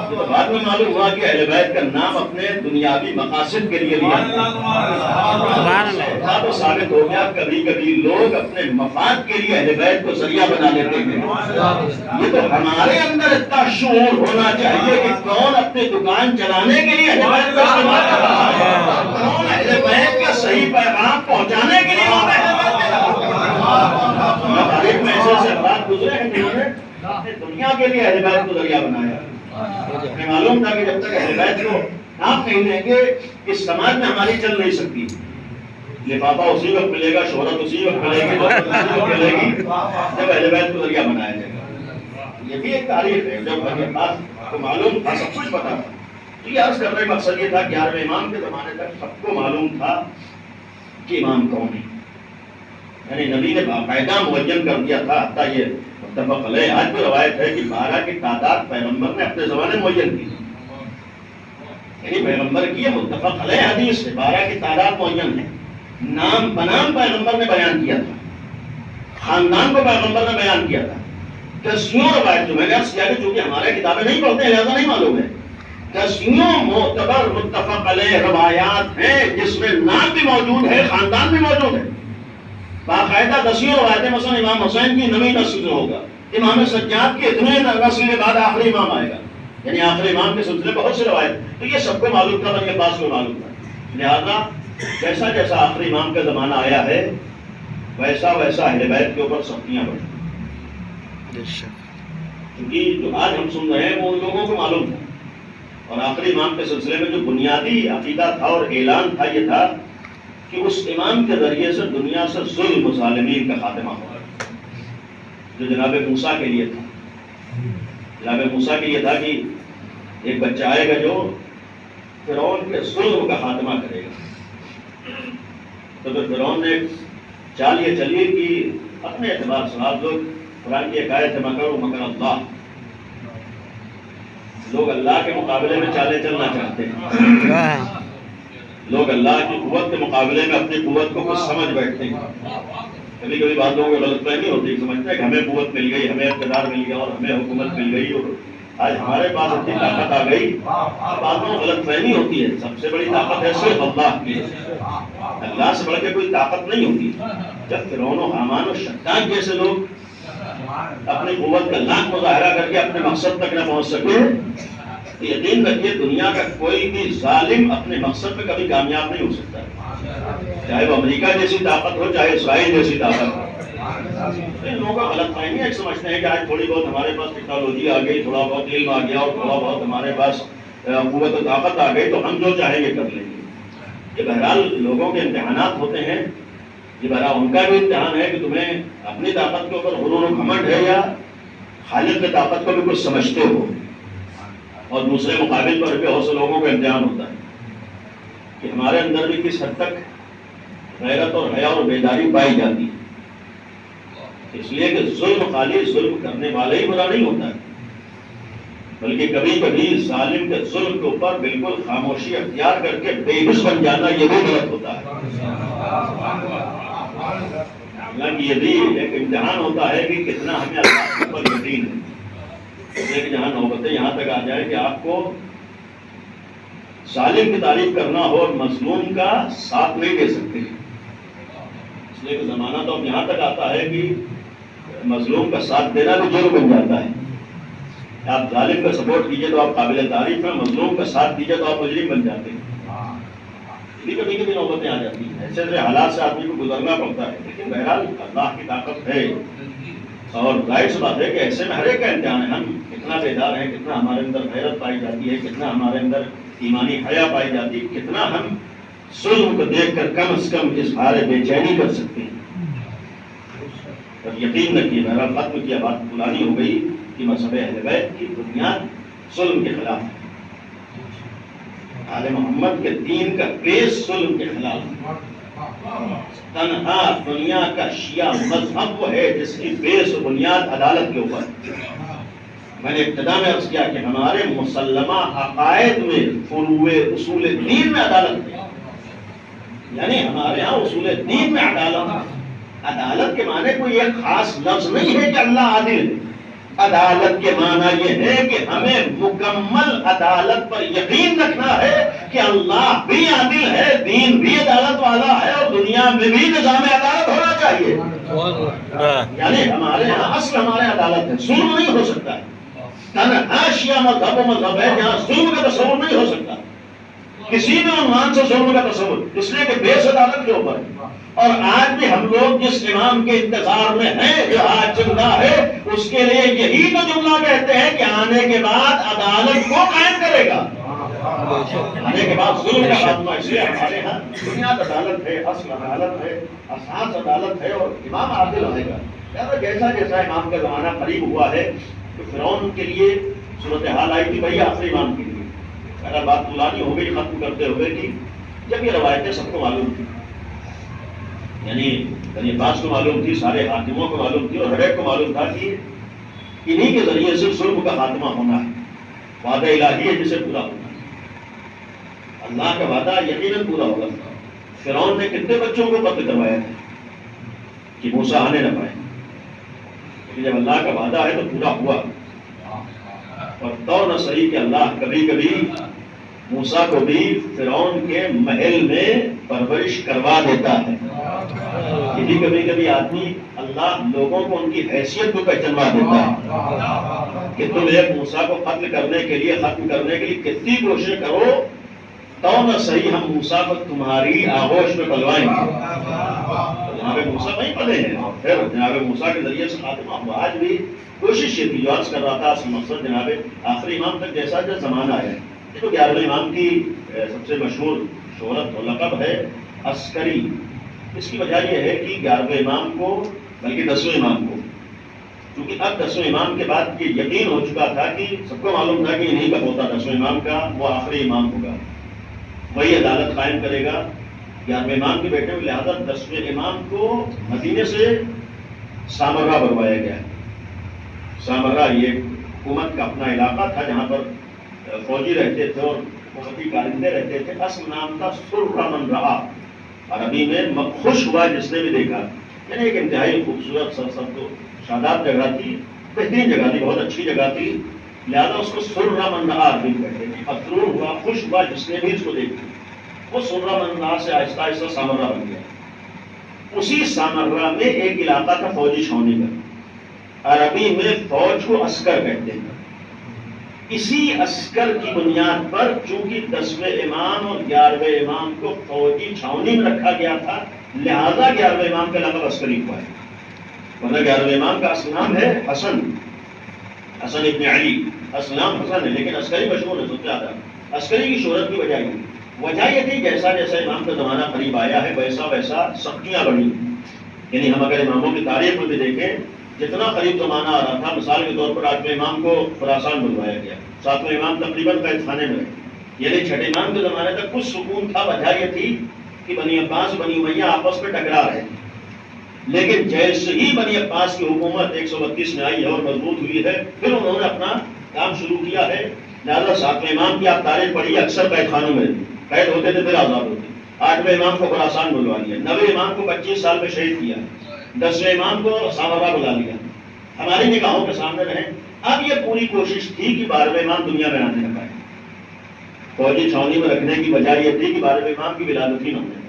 تو بعد میں معلوم ہوا کہ اہل بیت کا نام اپنے دنیاوی مقاصد کے لیے لیا سبحان اللہ۔ تو ثابت ہو گیا کبھی کبھی لوگ اپنے مفاد کے لیے اہل بیت کو ذریعہ بنا لیتے ہیں۔ یہ تو ہمارے اندر اتنا شعور ہونا چاہیے کہ کون اپنی دکان چلانے کے لیے اہل بیت کا استعمال کر رہا ہے، کون اہل بیت کا صحیح پیغام پہنچانے کے لیے اہل بیت کا تاریخ میں ایسے ایسے افراد گزرے ہیں جنہوں نے دنیا کے لیے اہل بیت کو ذریعہ بنایا۔ ہمیں معلوم تھا کہ جب تک اہل بیت کو آپ نہیں لیں گے اس سماج میں ہماری چل نہیں سکتی، لفافہ اسی وقت ملے گا، شہرت اسی وقت ملے گی، اسی وقت ملے گی جب اہل بیت کو ذریعہ بنایا جائے گا۔ یہ بھی ایک تاریخ ہے، جب بنی عباس کو معلوم تھا، سب کچھ پتا تھا۔ تو یہ عرض کرنے کا مقصد یہ تھا کہ 11ویں امام کے زمانے تک سب کو معلوم تھا کہ امام کون ہے، یعنی نبی نے باقاعدہ معین کر دیا تھا، حتیٰ یہ متفق علیہ آج بھی روایت ہے کہ 12 کی تعداد پیغمبر نے اپنے زمانے معین کی، یعنی پیغمبر کی یہ متفق علیہ حدیث ہے، 12 کی تعداد معین ہے، نام بنام پیغمبر نے بیان کیا تھا، خاندان کو پیغمبر نے بیان کیا تھا۔ دسیوں روایت جو میں نے عرض کیا کہ چونکہ ہمارے کتابیں نہیں پڑھتے ہیں لہذا نہیں معلوم ہے، دسیوں معتبر متفق علیہ روایات ہیں جس میں نام بھی موجود ہے، خاندان بھی موجود ہے، باقاعدہ دسیوں روایتیں، مثلا امام حسین کی 9ویں نسل سے ہوگا، امام سجاد کے اتنے نسل کے بعد آخری امام آئے گا، یعنی آخری امام کے سلسلے بہت سے روایت، تو یہ سب کو معلوم تھا، بنی عباس کو معلوم تھا، لہذا جیسا جیسا آخری امام کا زمانہ آیا ہے ویسا ویسا اہل بیت کے اوپر سختیاں بڑھیں، کیونکہ جو آج ہم سن رہے ہیں وہ ان لوگوں کو معلوم تھا، اور آخری امام کے سلسلے میں جو بنیادی عقیدہ تھا اور اعلان تھا یہ تھا کہ اس امام کے ذریعے سے دنیا سے ظلم و ظالمین کا خاتمہ ہوگا، جو جناب موسیٰ کے لیے تھا، جناب موسیٰ کے لیے تھا کہ ایک بچہ آئے گا جو فرعون کے ظلم کا خاتمہ کرے گا، تو پھر فرعون نے چال یہ چلی کہ اپنے اعتبار سے آپ لوگ قرآن کی ایک آیت ہے مکر و مکر اللہ، لوگ اللہ کے مقابلے میں چالیں چلنا چاہتے ہیں، لوگ اللہ کی قوت کے مقابلے میں اپنی قوت کو کچھ سمجھ بیٹھتے ہیں، کبھی کبھی بعض لوگوں کو غلط فہمی ہوتی ہے، سمجھتے ہیں کہ ہمیں قوت مل گئی، ہمیں اقتدار مل گیا اور ہمیں حکومت مل گئی اور آج ہمارے پاس اتنی طاقت آ گئی، بعض لوگوں کو غلط فہمی ہوتی ہے، سب سے بڑی طاقت ہے صرف اللہ کی، اللہ سے بڑھ کے کوئی طاقت نہیں ہوتی۔ جب فرعون و حامان و شداد جیسے لوگ اپنی قوت کا لاکھ مظاہرہ کر کے اپنے مقصد تک نہ پہنچ سکے، تو یقین رکھیے دنیا کا کوئی بھی ظالم اپنے مقصد پہ کبھی کامیاب نہیں ہو سکتا، چاہے وہ امریکہ جیسی طاقت ہو چاہے اسرائیل جیسی طاقت ہو۔ ان لوگوں کا غلط فہمی ہے، سمجھتے ہیں کہ آج تھوڑی بہت ہمارے پاس ٹیکنالوجی آ گئی، تھوڑا بہت علم آ گیا اور تھوڑا بہت ہمارے پاس قوت و طاقت آ گئی تو ہم جو چاہیں گے کر لیں گے۔ یہ بہرحال لوگوں کے امتحانات ہوتے ہیں، یہ بہرحال ان کا بھی امتحان ہے کہ تمہیں اپنی طاقت کے اوپر غرور و گھمنڈ ہے یا خالق کی طاقت کو بھی کچھ سمجھتے ہو، اور دوسرے مقابل پر بھی بہت سے لوگوں کا امتحان ہوتا ہے کہ ہمارے اندر بھی کس حد تک غیرت اور حیا اور بیداری پائی جاتی ہے، اس لیے کہ ظلم خالی ظلم کرنے والے ہی برا نہیں ہوتا ہے، بلکہ کبھی کبھی ظالم کے ظلم کے اوپر بالکل خاموشی اختیار کر کے بے بس بن جانا یہ بھی غلط ہوتا ہے۔ حالانکہ یہ بھی ایک امتحان ہوتا ہے کہ کتنا ہمیں اللہ کے اوپر یقین ہے، اس لیے کہ جہاں نوبتیں یہاں تک آ جائے کہ آپ کو ظالم کی تعریف کرنا ہو اور مظلوم کا ساتھ نہیں دے سکتے، اس لیے کہ زمانہ تو اب یہاں تک آتا ہے کہ مظلوم کا ساتھ دینا بھی جرم بن جاتا ہے، آپ ظالم کا سپورٹ کیجئے تو آپ قابل تعریف ہیں، مظلوم کا ساتھ دیجئے تو آپ مجرم بن جاتے ہیں۔ کبھی کبھی نوبتیں آ جاتی ہیں، ایسے ایسے حالات سے آدمی کو گزرنا پڑتا ہے، لیکن بہرحال اللہ کی طاقت ہے، اور ظاہر سی بات ہے کہ ایسے میں ہر ایک کا امتحان ہے، ہم کتنا بیدار ہیں، کتنا ہمارے اندر غیرت پائی جاتی ہے، کتنا ہمارے اندر ایمانی حیا پائی جاتی ہے، کتنا ہم ظلم کو دیکھ کر کم از کم اظہار بے چینی کر سکتے ہیں۔ اور یقین رکھیے بہرحال ختم کیا بات پرانی ہو گئی کہ مذہب اہل بیت کی بنیاد ظلم کے خلاف ہے، آل محمد کے دین کا بیس ظلم کے خلاف ہے، تنہا دنیا کا شیعہ مذہب وہ ہے جس کی بیس و بنیاد عدالت کے اوپر۔ میں نے ابتدا میں عرض کیا کہ ہمارے مسلمہ عقائد میں فروع اصول دین میں عدالت ہے، یعنی ہمارے ہاں اصول دین میں عدالت ہے۔ عدالت کے معنی کوئی ایک خاص لفظ نہیں ہے کہ اللہ عادل ہے، عدالت کے معنی یہ ہے کہ ہمیں مکمل عدالت پر یقین رکھنا ہے کہ اللہ بھی عادل ہے، دین بھی عدالت والا ہے، اور دنیا میں بھی نظام عدالت ہونا چاہیے۔ یعنی ہمارے ہاں اصل ہمارے عدالت ہے، ظلم نہیں ہو سکتا ہے، تنہا شیعہ مذہب و مذہب ہے جہاں ظلم کا تصور نہیں ہو سکتا کسی بھی عنوان سے، ظلم کا تصور، اس لیے کہ بیس عدالت کے اوپر ہے۔ اور آج بھی ہم لوگ جس امام کے انتظار میں ہیں جو آج زندہ ہے، اس کے لیے یہی تو جملہ کہتے ہیں کہ آنے کے بعد عدالت کو قائم کرے گا، آنے کے بعد ظلم کا خاتمہ۔ اس لیے ہمارے ہاں بنیاد عدالت ہے، اصل عدالت ہے، اساس عدالت ہے، اور امام عادل آئے گا۔ جیسا جیسا امام کا زمانہ قریب ہوا ہے تو فرعون کے لیے صورتحال آئی تھی بھائی آخری امام کے لیے، اگر بات پرانی ہو گئی ختم کرتے ہوئے کہ جب یہ روایتیں سب کو معلوم تھی، یعنی بنی عباس کو معلوم تھی، سارے حاکموں کو معلوم تھی، اور ہر ایک کو معلوم تھا کہ انہی کے ذریعے سے ظلم کا خاتمہ ہونا ہے، وعدہ الہی ہے جسے پورا ہونا ہے، اللہ کا وعدہ یقیناً پورا ہوگا۔ فرعون نے کتنے بچوں کو قتل کروایا تھا کہ موسیٰ آنے نہ پائے، لیکن جب اللہ کا وعدہ ہے تو پورا ہوا۔ اور تو نہ صحیح کہ اللہ کبھی کبھی موسیٰ کو بھی فرعون کے محل میں پرورش کروا دیتا ہے۔ یہ بھی کبھی کبھی آدمی اللہ لوگوں کو ان کی حیثیت کو پہچانوا دیتا ہے کہ تم ایک موسیٰ کو قتل کرنے کے لیے، ختم کرنے کے لیے کتنی کوشش کرو تو نہ صحیح ہم موسیٰ کو تمہاری آغوش میں پلوائیں گے۔ جناب موسیٰ وہیں پلے ہیں، اور پھر جناب موسیٰ کے ذریعے سے خاتمہ ہوا۔ آج بھی کوشش یہ تھی، جو عرض کر رہا تھا، اصل مقصد جناب آخری امام تک جیسا جو زمانہ ہے، یہ تو 11ویں امام کی سب سے مشہور شہرت و لقب ہے عسکری۔ اس کی وجہ یہ ہے کہ 11ویں امام کو، بلکہ 10ویں امام کو، کیونکہ اب 10ویں امام کے بعد یہ یقین ہو چکا تھا کہ سب کو معلوم تھا کہ انہیں کا ہوتا 10ویں امام کا وہ آخری امام ہوگا، وہی عدالت قائم کرے گا 11ویں امام کے بیٹے میں، لہٰذا 10ویں امام کو مدینے سے سامرہ بلوایا گیا۔ سامرہ یہ حکومت کا اپنا علاقہ تھا جہاں پر فوجی رہتے تھے اور حکومتی کارندے رہتے تھے۔ اصل نام تھا سر من رہا، عربی میں خوش ہوا جس نے بھی دیکھا، یعنی ایک انتہائی خوبصورت سرسبز تو شاداب جگہ تھی، بہترین جگہ تھی، بہت اچھی جگہ تھی، لہٰذا اس کو سر من رہا عربی کہتے ہیں۔ مسرور ہوا، خوش ہوا جس نے بھی اس کو دیکھا، وہ سر من رہا سے آہستہ آہستہ سامرہ بن گیا۔ اسی سامرہ میں ایک علاقہ تھا فوجی چھاؤنی کا، عربی میں فوج کو عسکر کہتے ہیں۔ اسی عسکر کی بنیاد پر چونکہ 10ویں امام اور 11ویں امام کو فوجی چھاؤنی میں رکھا گیا تھا، لہذا 11ویں امام کا لقب عسکری ہوا ہے، ورنہ 11ویں امام کا اصل نام ہے حسن ابن علی، اصل نام حسن ہے، لیکن عسکری مشہور ہے سب سے زیادہ۔ عسکری کی شہرت کی وجہ یہ تھی جیسا جیسا امام کا زمانہ قریب آیا ہے ویسا ویسا سختیاں بڑھی، یعنی ہم اگر اماموں کی تاریخ میں بھی دیکھیں، جتنا قریب زمانہ آ رہا تھا، مثال کے طور پر 8ویں امام کو خراسان بلوایا گیا، 7ویں امام تقریباً قید خانے میں، یعنی 6 امام کے زمانے تک کچھ سکون تھا۔ وجہ یہ تھی کہ بنی عباس بنی امیہ آپس میں ٹکرا رہے تھے، لیکن جیسے ہی بنی عباس کی حکومت 132 میں آئی ہے اور مضبوط ہوئی ہے، پھر انہوں نے اپنا کام شروع کیا ہے۔ لہٰذا 7ویں امام کی آپ تاریخ پڑھیے، اکثر قید خانوں میں قید ہوتے تھے، پھر آزاد ہوتے۔ 8ویں امام کو خراسان بلوا لیا، 9ویں امام کو 25 سال میں شہید کیا، 10ویں امام کو سامرہ بلا لیا، ہماری نگاہوں کے سامنے رہے۔ اب یہ پوری کوشش تھی کہ 12ویں امام دنیا میں آنے نہ پائے، فوجی چھاؤنی میں رکھنے کی وجہ یہ تھی کہ 12ویں امام کی ولادت ہی نہ ہونے پائے۔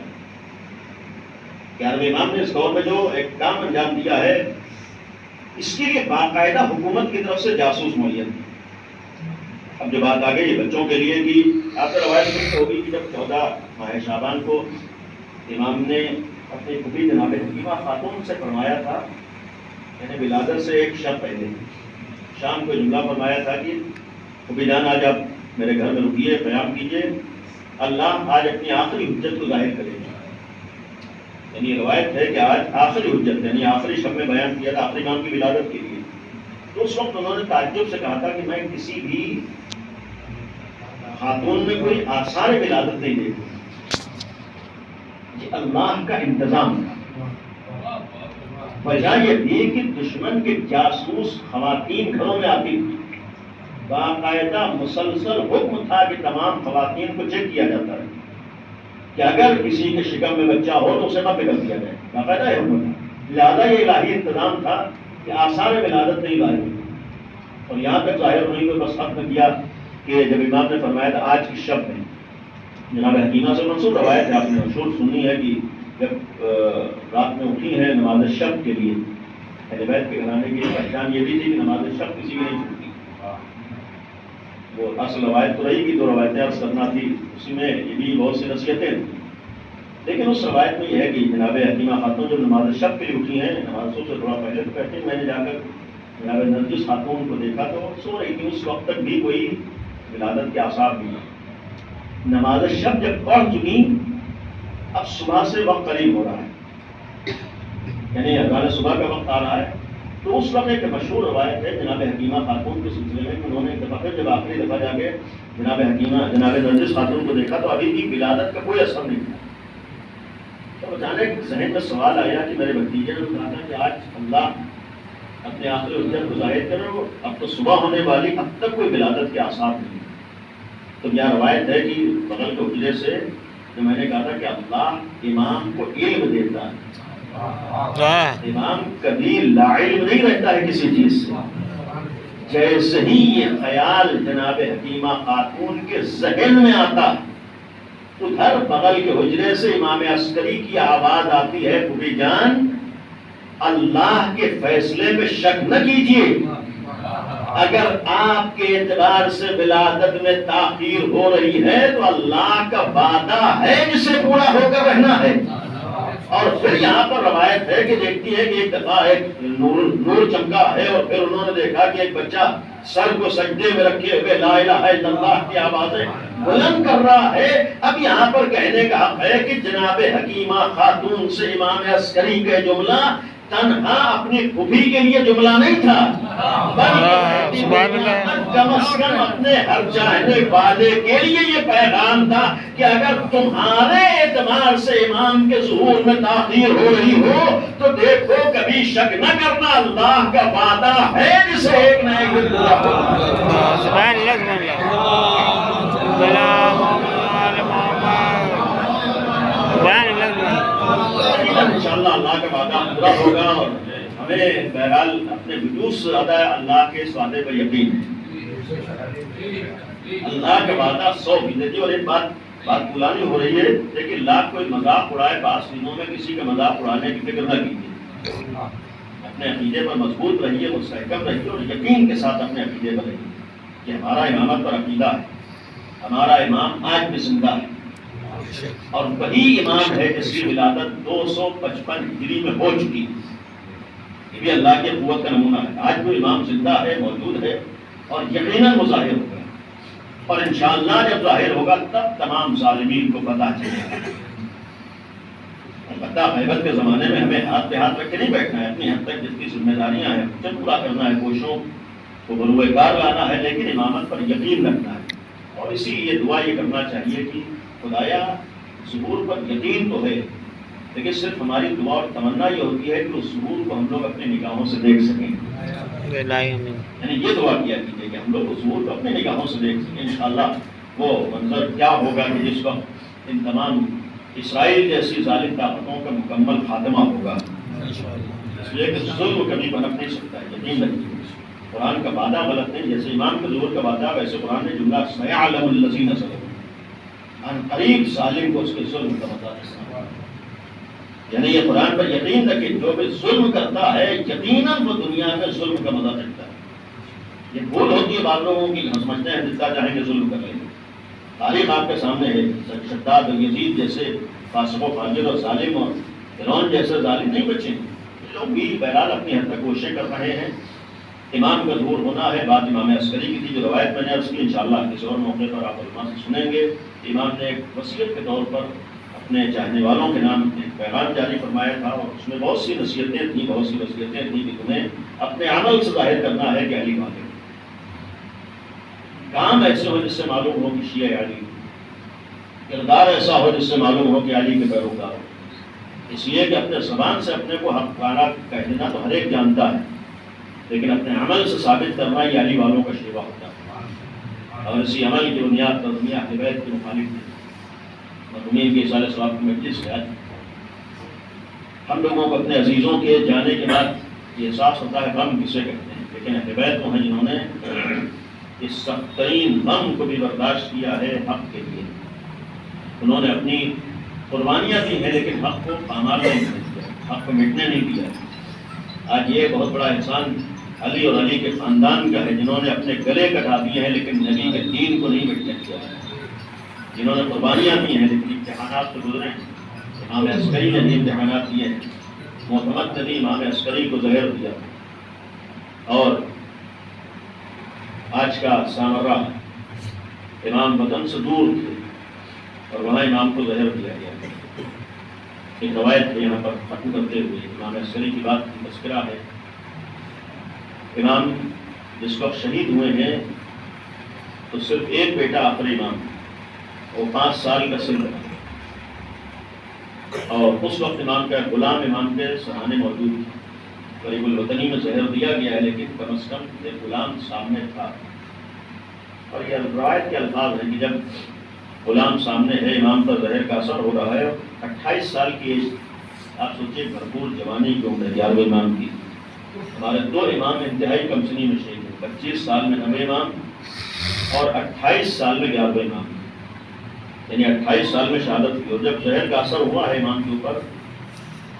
11ویں امام نے اس دور میں جو ایک کام انجام دیا ہے، اس کے لیے باقاعدہ حکومت کی طرف سے جاسوس معین تھے۔ اب جو بات آ گئی بچوں کے لیے کہ آپ کو روایت سنتے ہوگی کہ جب 14 ماہ شعبان کو امام نے اپنی پھوپھی جناب حکیمہ خاتون سے فرمایا تھا، یعنی ولادت سے ایک شب پہلے شام کو جملہ فرمایا تھا کہ پھوپھی جان آج آپ میرے گھر میں رکیے، قیام کیجیے، اللہ آج اپنی آخری حجت کو ظاہر کرے گا۔ یعنی روایت ہے کہ آج آخری حجت، یعنی آخری شب میں بیان کیا تھا آخری امام کی ولادت کے لیے۔ تو اس وقت انہوں نے تعجب سے کہا تھا کہ میں کسی بھی خاتون میں کوئی آثار ولادت نہیں دیکھتا، یہ اللہ کا انتظام تھا۔ وجہ یہ تھی کہ دشمن کے جاسوس خواتین گھروں میں آتی تھی، باقاعدہ مسلسل حکم تھا کہ تمام خواتین کو چیک کیا جاتا ہے کہ اگر کسی کے شکم میں بچہ ہو تو اسے قتل کر دیا جائے، باقاعدہ یہ حکم تھا۔ لہٰذا یہ الہی انتظام تھا کہ آثار ولادت نہیں ظاہر ہوئی، اور یہاں تک ظاہر ہوئی تو بس ختم کیا کہ جب امام نے فرمایا تھا آج کی شب میں، جناب حکیمہ سے منسوب روایت ہے، آپ نے مشہور سنی ہے کہ جب رات میں اٹھی ہیں نماز شب کے لیے، اہل بیت کے گھرانے کی پہچان یہ بھی تھی کہ نماز شب کسی کی نہیں چھوٹتی، وہ اصل روایت تو رہی کہ 2 روایتیں عرض کرنا تھی، اسی میں یہ بھی بہت سی نصیحتیں تھیں، لیکن اس روایت میں یہ ہے کہ جناب حکیمہ خاتون جب نماز شب کے لیے اٹھی ہیں، نماز صبح سے تھوڑا پہلے، تو کہتے ہیں میں نے جا کر جناب نرجس خاتون کو دیکھا تو وہ سو رہی تھی، اس وقت تک بھی کوئی ولادت کے آثار نہیں۔ نماز شب جب پڑھ چکی، اب صبح سے وقت قریب ہو رہا ہے، یعنی اذان صبح کا وقت آ رہا ہے، تو اس وقت ایک مشہور روایت ہے جناب حکیمہ خاتون کے سلسلے میں کہ انہوں نے ایک دفعہ جب آخری دفعہ جا کے جناب نرجس خاتون کو دیکھا تو ابھی بھی ولادت کا کوئی اثر نہیں تھا۔ تو اچانک ذہن میں سوال آیا کہ میرے بھتیجے نے کہا تھا کہ آج اللہ اپنے آخری حجت کو ظاہر کرو، اب تو صبح ہونے والی، اب تک کوئی ولادت کے آثار نہیں۔ تو یہ روایت ہے کہ بغل کے حجرے سے جو میں نے کہا تھا کہ اللہ امام کو علم دیتا ہے، امام کبھی لا علم نہیں رہتا ہے کسی چیز سے۔ جیسے ہی یہ خیال جناب حکیمہ خاتون کے ذہن میں آتا، ادھر بغل کے حجرے سے امام عسکری کی آواز آتی ہے، پھوپھی جان اللہ کے فیصلے میں شک نہ کیجیے، اگر آپ کے اعتبار سے ولادت میں تاخیر ہو رہی ہے تو اللہ کا وعدہ ہے جسے پورا ہو کر رہنا ہے۔ اور پھر یہاں پر روایت ہے کہ دیکھتی ہے کہ ایک دفعہ ایک نور چمکا ہے اور پھر انہوں نے دیکھا کہ ایک بچہ سر کو سجدے میں رکھے ہوئے لا الہ الا اللہ کی آوازیں بلند کر رہا ہے۔ اب یہاں پر کہنے کا حق ہے کہ جناب حکیمہ خاتون سے امام عسکری کا جملہ تنہا اپنی پھوپھی کے لیے جملہ نہیں تھا، بلکہ کم از کم اپنے ہر چاہنے والے کے لیے یہ پیغام تھا کہ اگر تمہارے اعتبار سے امام کے ظہور میں تاخیر ہو رہی ہو تو دیکھو کبھی شک نہ کرنا، اللہ کا وعدہ ہے جسے ایک نہ ایک دن پورا ہوگا۔ سبحان انشاءاللہ اللہ کا وعدہ پورا ہوگا، اور ہمیں بہرحال اپنے وجود سے زیادہ اللہ کے اس وعدے پر یقین ہے۔ اللہ کا وعدہ 100%۔ اور ایک بات بلانی ہو رہی ہے، لیکن لاکھ کوئی مذاق اڑائے، بعض دنوں میں کسی کا مذاق اڑانے کی فکر نہ کیجیے، اپنے عقیدے پر مضبوط رہیے، مستحکم رہیے اور یقین کے ساتھ اپنے عقیدے پر رہیے کہ ہمارا امامت پر عقیدہ ہے، ہمارا امام آج بھی زندہ ہے، اور وہی امام ہے جس کی ولادت 255 ہجری میں ہو چکی ہے۔ یہ بھی اللہ کی قوت کا نمونہ ہے۔ آج وہ امام زندہ ہے، موجود ہے، اور یقیناً وہ ظاہر ہوگا، اور انشاءاللہ جب ظاہر ہوگا تب تمام ظالمین کو پتہ چلے گا۔ البتہ غیبت کے زمانے میں ہمیں ہاتھ پہ ہاتھ رکھ کے نہیں بیٹھنا ہے، اپنی حد تک جتنی ذمہ داریاں ہیں اسے پورا کرنا ہے، کوششوں کو بروئے کار لانا ہے، لیکن امامت پر یقین رکھنا ہے۔ اور اسی لیے دعا یہ کرنا چاہیے کہ خدایا ظہور پر یقین تو ہے، لیکن صرف ہماری دعا اور تمنا یہ ہوتی ہے کہ اس ظہور کو ہم لوگ اپنی نگاہوں سے دیکھ سکیں۔ یعنی یہ دعا کیا کیجیے کہ ہم لوگ اس ظہور کو اپنی نگاہوں سے دیکھ سکیں۔ انشاءاللہ وہ منظر کیا ہوگا کہ جس وقت ان تمام اسرائیل جیسی ظالم طاقتوں کا مکمل خاتمہ ہوگا۔ اس لیے کہ ظلم کبھی پنپ نہیں سکتا ہے، یقین رکھیے۔ قرآن کا وعدہ غلط نہیں، جیسے امام کے ظہور کا وعدہ، ویسے قرآن نے جملہ سَيَعْلَمُ الَّذِينَ ظَلَمُوا، ان قریب ظالم کو اس کے ظلم کا مزہ دینا۔ یعنی یہ قرآن پر یقین رکھے، جو بھی ظلم کرتا ہے یقیناً وہ دنیا میں ظلم کا مزہ دیتا ہے۔ یہ بھول ہوتی ہے بعض لوگوں کی، ہم سمجھتے ہیں جتنا چاہیں گے ظلم کر لیں گے۔ تاریخ آپ کے سامنے ہے، شداد اور یزید جیسے فاسق و فاجر اور ظالم اور فرعون جیسے ظالم نہیں بچے، لوگ بھی بہرحال اپنی حد تک کوششیں کر رہے ہیں۔ امام کا ظہور ہونا ہے، بات امام عسکری کی تھی جو روایت میں نے عرض کی، انشاءاللہ کسی اور موقع پر آپ علماء سے سنیں گے۔ امام نے ایک وصیت کے طور پر اپنے چاہنے والوں کے نام ایک پیغام جاری فرمایا تھا، اور اس میں بہت سی نصیحتیں تھیں، بہت سی وصیتیں تھیں کہ تمہیں اپنے عمل سے ظاہر کرنا ہے کہ علی والے کام ایسے ہو جس سے معلوم ہو کہ شیعہ علی، کردار ایسا ہو جس سے معلوم ہو کہ علی کے پیروکار ہو۔ اس لیے کہ اپنے زبان سے اپنے کو حق پانا کہہ دینا تو ہر ایک جانتا ہے، لیکن اپنے عمل سے ثابت کرنا یہ علی والوں کا شیوا ہوتا ہے، اور اسی عمل کی بنیاد پر دنیا اہل بیت کے مخالف ہے۔ مرحومین کے اصالہ ثواب کی مجلس ہے، ہم لوگوں کو اپنے عزیزوں کے جانے کے بعد یہ احساس ہوتا ہے غم کسے کہتے ہیں، لیکن اہل بیت وہ ہیں جنہوں نے اس سخت ترین غم کو بھی برداشت کیا ہے حق کے لیے۔ انہوں نے اپنی قربانیاں دی ہیں لیکن حق کو پامال نہیں کیا، حق کو مٹنے نہیں دیا۔ آج یہ بہت بڑا احسان علی اور علی کے خاندان کا ہے، جنہوں نے اپنے گلے کٹا دیے ہیں لیکن نبی کے دین کو نہیں مٹنے دیا، جنہوں نے قربانیاں دی ہیں لیکن امتحانات سے گزرے ہیں۔ امام عسکری نے بھی امتحانات دیے ہیں، معتمد نے بھی امام عسکری کو زہر دیا، اور آج کا سامرہ امام وطن سے دور تھے اور وہاں امام کو زہر دیا گیا۔ ایک روایت ہے یہاں پر ختم کرتے ہوئے، امام عسکری کی بات کی تذکرہ ہے۔ امام جس وقت شہید ہوئے ہیں تو صرف ایک بیٹا آخری امام، وہ 5 سال کا سن رہا، اور اس وقت امام کا غلام امام کے سرانے موجود تھے. قریب الوطنی میں زہر دیا گیا ہے لیکن کم از کم ایک غلام سامنے تھا. اور یہ روایت کے الفاظ ہیں کہ جب غلام سامنے ہے، امام پر زہر کا اثر ہو رہا ہے، 28 سال کی ایج، آپ سوچیے بھرپور جوانی کی عمر 11ویں امام کی. ہمارے 2 امام انتہائی کم سنی میں شہید ہیں، 25 سال میں 9ویں امام اور 28 سال میں 11ویں امام، یعنی 28 سال میں شہادت کی. اور جب زہر کا اثر ہوا ہے امام کے اوپر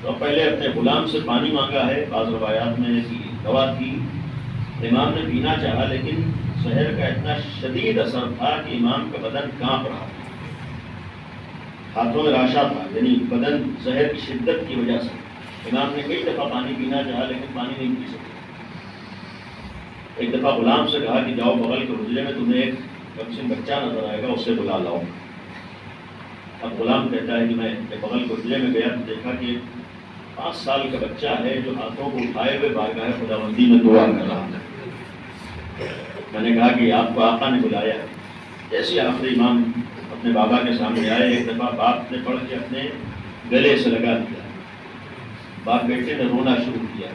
تو پہلے اپنے غلام سے پانی مانگا ہے. بعض روایات میں دوا تھی، امام نے پینا چاہا لیکن زہر کا اتنا شدید اثر تھا کہ امام کا بدن کانپ رہا تھا، ہاتھوں میں راشا تھا، یعنی بدن زہر کی شدت کی وجہ سے. امام نے کئی دفعہ پانی پینا چاہا لیکن پانی نہیں پی سکے. ایک دفعہ غلام سے کہا کہ جاؤ بغل کے حجرے میں تمہیں ایک کمسن بچہ نظر آئے گا، اسے بلا لاؤ. اب غلام کہتا ہے کہ میں بغل کے حجرے میں گیا تو دیکھا کہ 5 سال کا بچہ ہے جو ہاتھوں کو اٹھائے ہوئے بارگاہ خداوندی میں دعا کر رہا ہے. میں نے کہا کہ آپ کو آقا نے بلایا. جیسے آخری امام اپنے بابا کے سامنے آئے، ایک دفعہ باپ نے پڑھ کے اپنے گلے سے لگا دیا. باپ بیٹے نے رونا شروع کیا.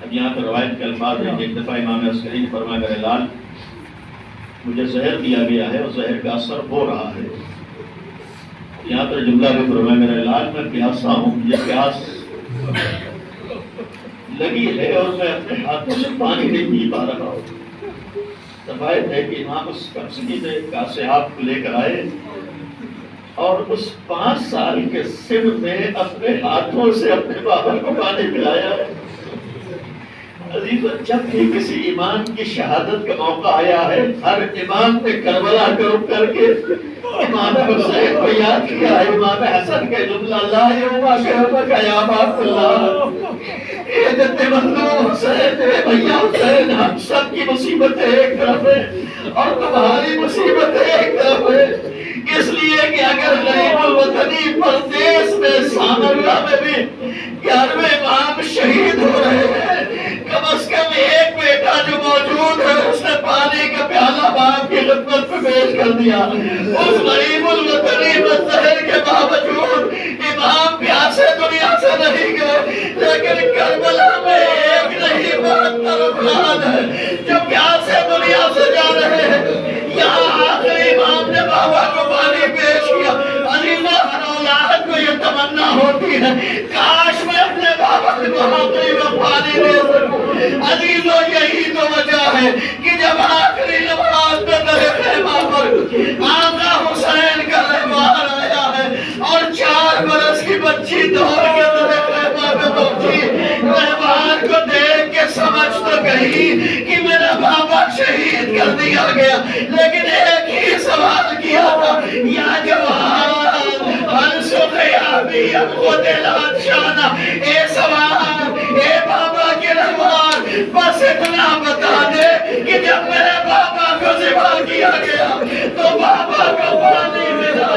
اب یہاں پر روایت کے الفاظ ہیں کہ ایک دفعہ امام عسکری نے فرمایا میرے لال مجھے زہر دیا گیا ہے اور زہر کا اثر ہو رہا ہے. یہاں پر جملہ بھی فرمایا میرے لال میں پیاسا ہوں، مجھے پیاس لگی ہے اور میں اپنے ہاتھوں سے پانی نہیں پی پا رہا ہوں. روایت ہے کہ امام اس کمسنی میں کاسے آپ کو لے کر آئے اور اس 5 سال کے سن میں اپنے ہاتھوں سے اپنے بابا کو پانی پلایا. عزیز جب بھی کسی امام کی شہادت کا موقع آیا ہے، ہر امام نے کربلا کا رخ کر کے امام حسین کو یاد کیا ہے. امام حسن کے جملہ لا یوما کہبک یا باپ اللہ، اے جد مظلوم حسین، اے بھیا حسین، ہم سب کی مصیبتیں ایک طرف ہے اور تمہاری مصیبتیں ایک طرف ہے. اس لیے کہ اگر غریب الوطنی پردیس میں سامرا میں بھی 11ویں امام شہید ہو رہے ہیں، کم از کم ایک بیٹا جو موجود ہے اس نے پانی کا پیالہ باپ کی خدمت میں پیش کر دیا. اس غریب الوطنی زہر کے باوجود امام پیاسے دنیا سے نہیں گئے، لیکن کربلا میں ایک نہیں 72 افراد ہیں جو پیاسے دنیا سے جا رہے ہیں. یہاں آخری امام نے بابا کو پانی پیش کیا. عزیزہ ہر اولاد کو یہ تمنا ہوتی ہے کاش میں اپنے بابا کو آخری میں پانی دے سکوں. عزیزوں یہی تو وجہ ہے کہ جب آخری نماز میں در خیمہ پر آقا حسین کا رہبار آیا ہے اور 4 برس کی بچی دوڑ کے در خیمہ میں پہنچی، رہبار کو دیکھ کے سمجھ تو گئی کہ میرا بابا شہید کر دیا گیا، لیکن ایک ہی سوال کیا تھا یا جوان ہر سخیابی اب خود لاتشانہ. اے سوال اے بابا کے رہبار بس اتنا بتا دے کہ جب میرے بابا کو ذبح کیا گیا تو بابا کو پانی ملا.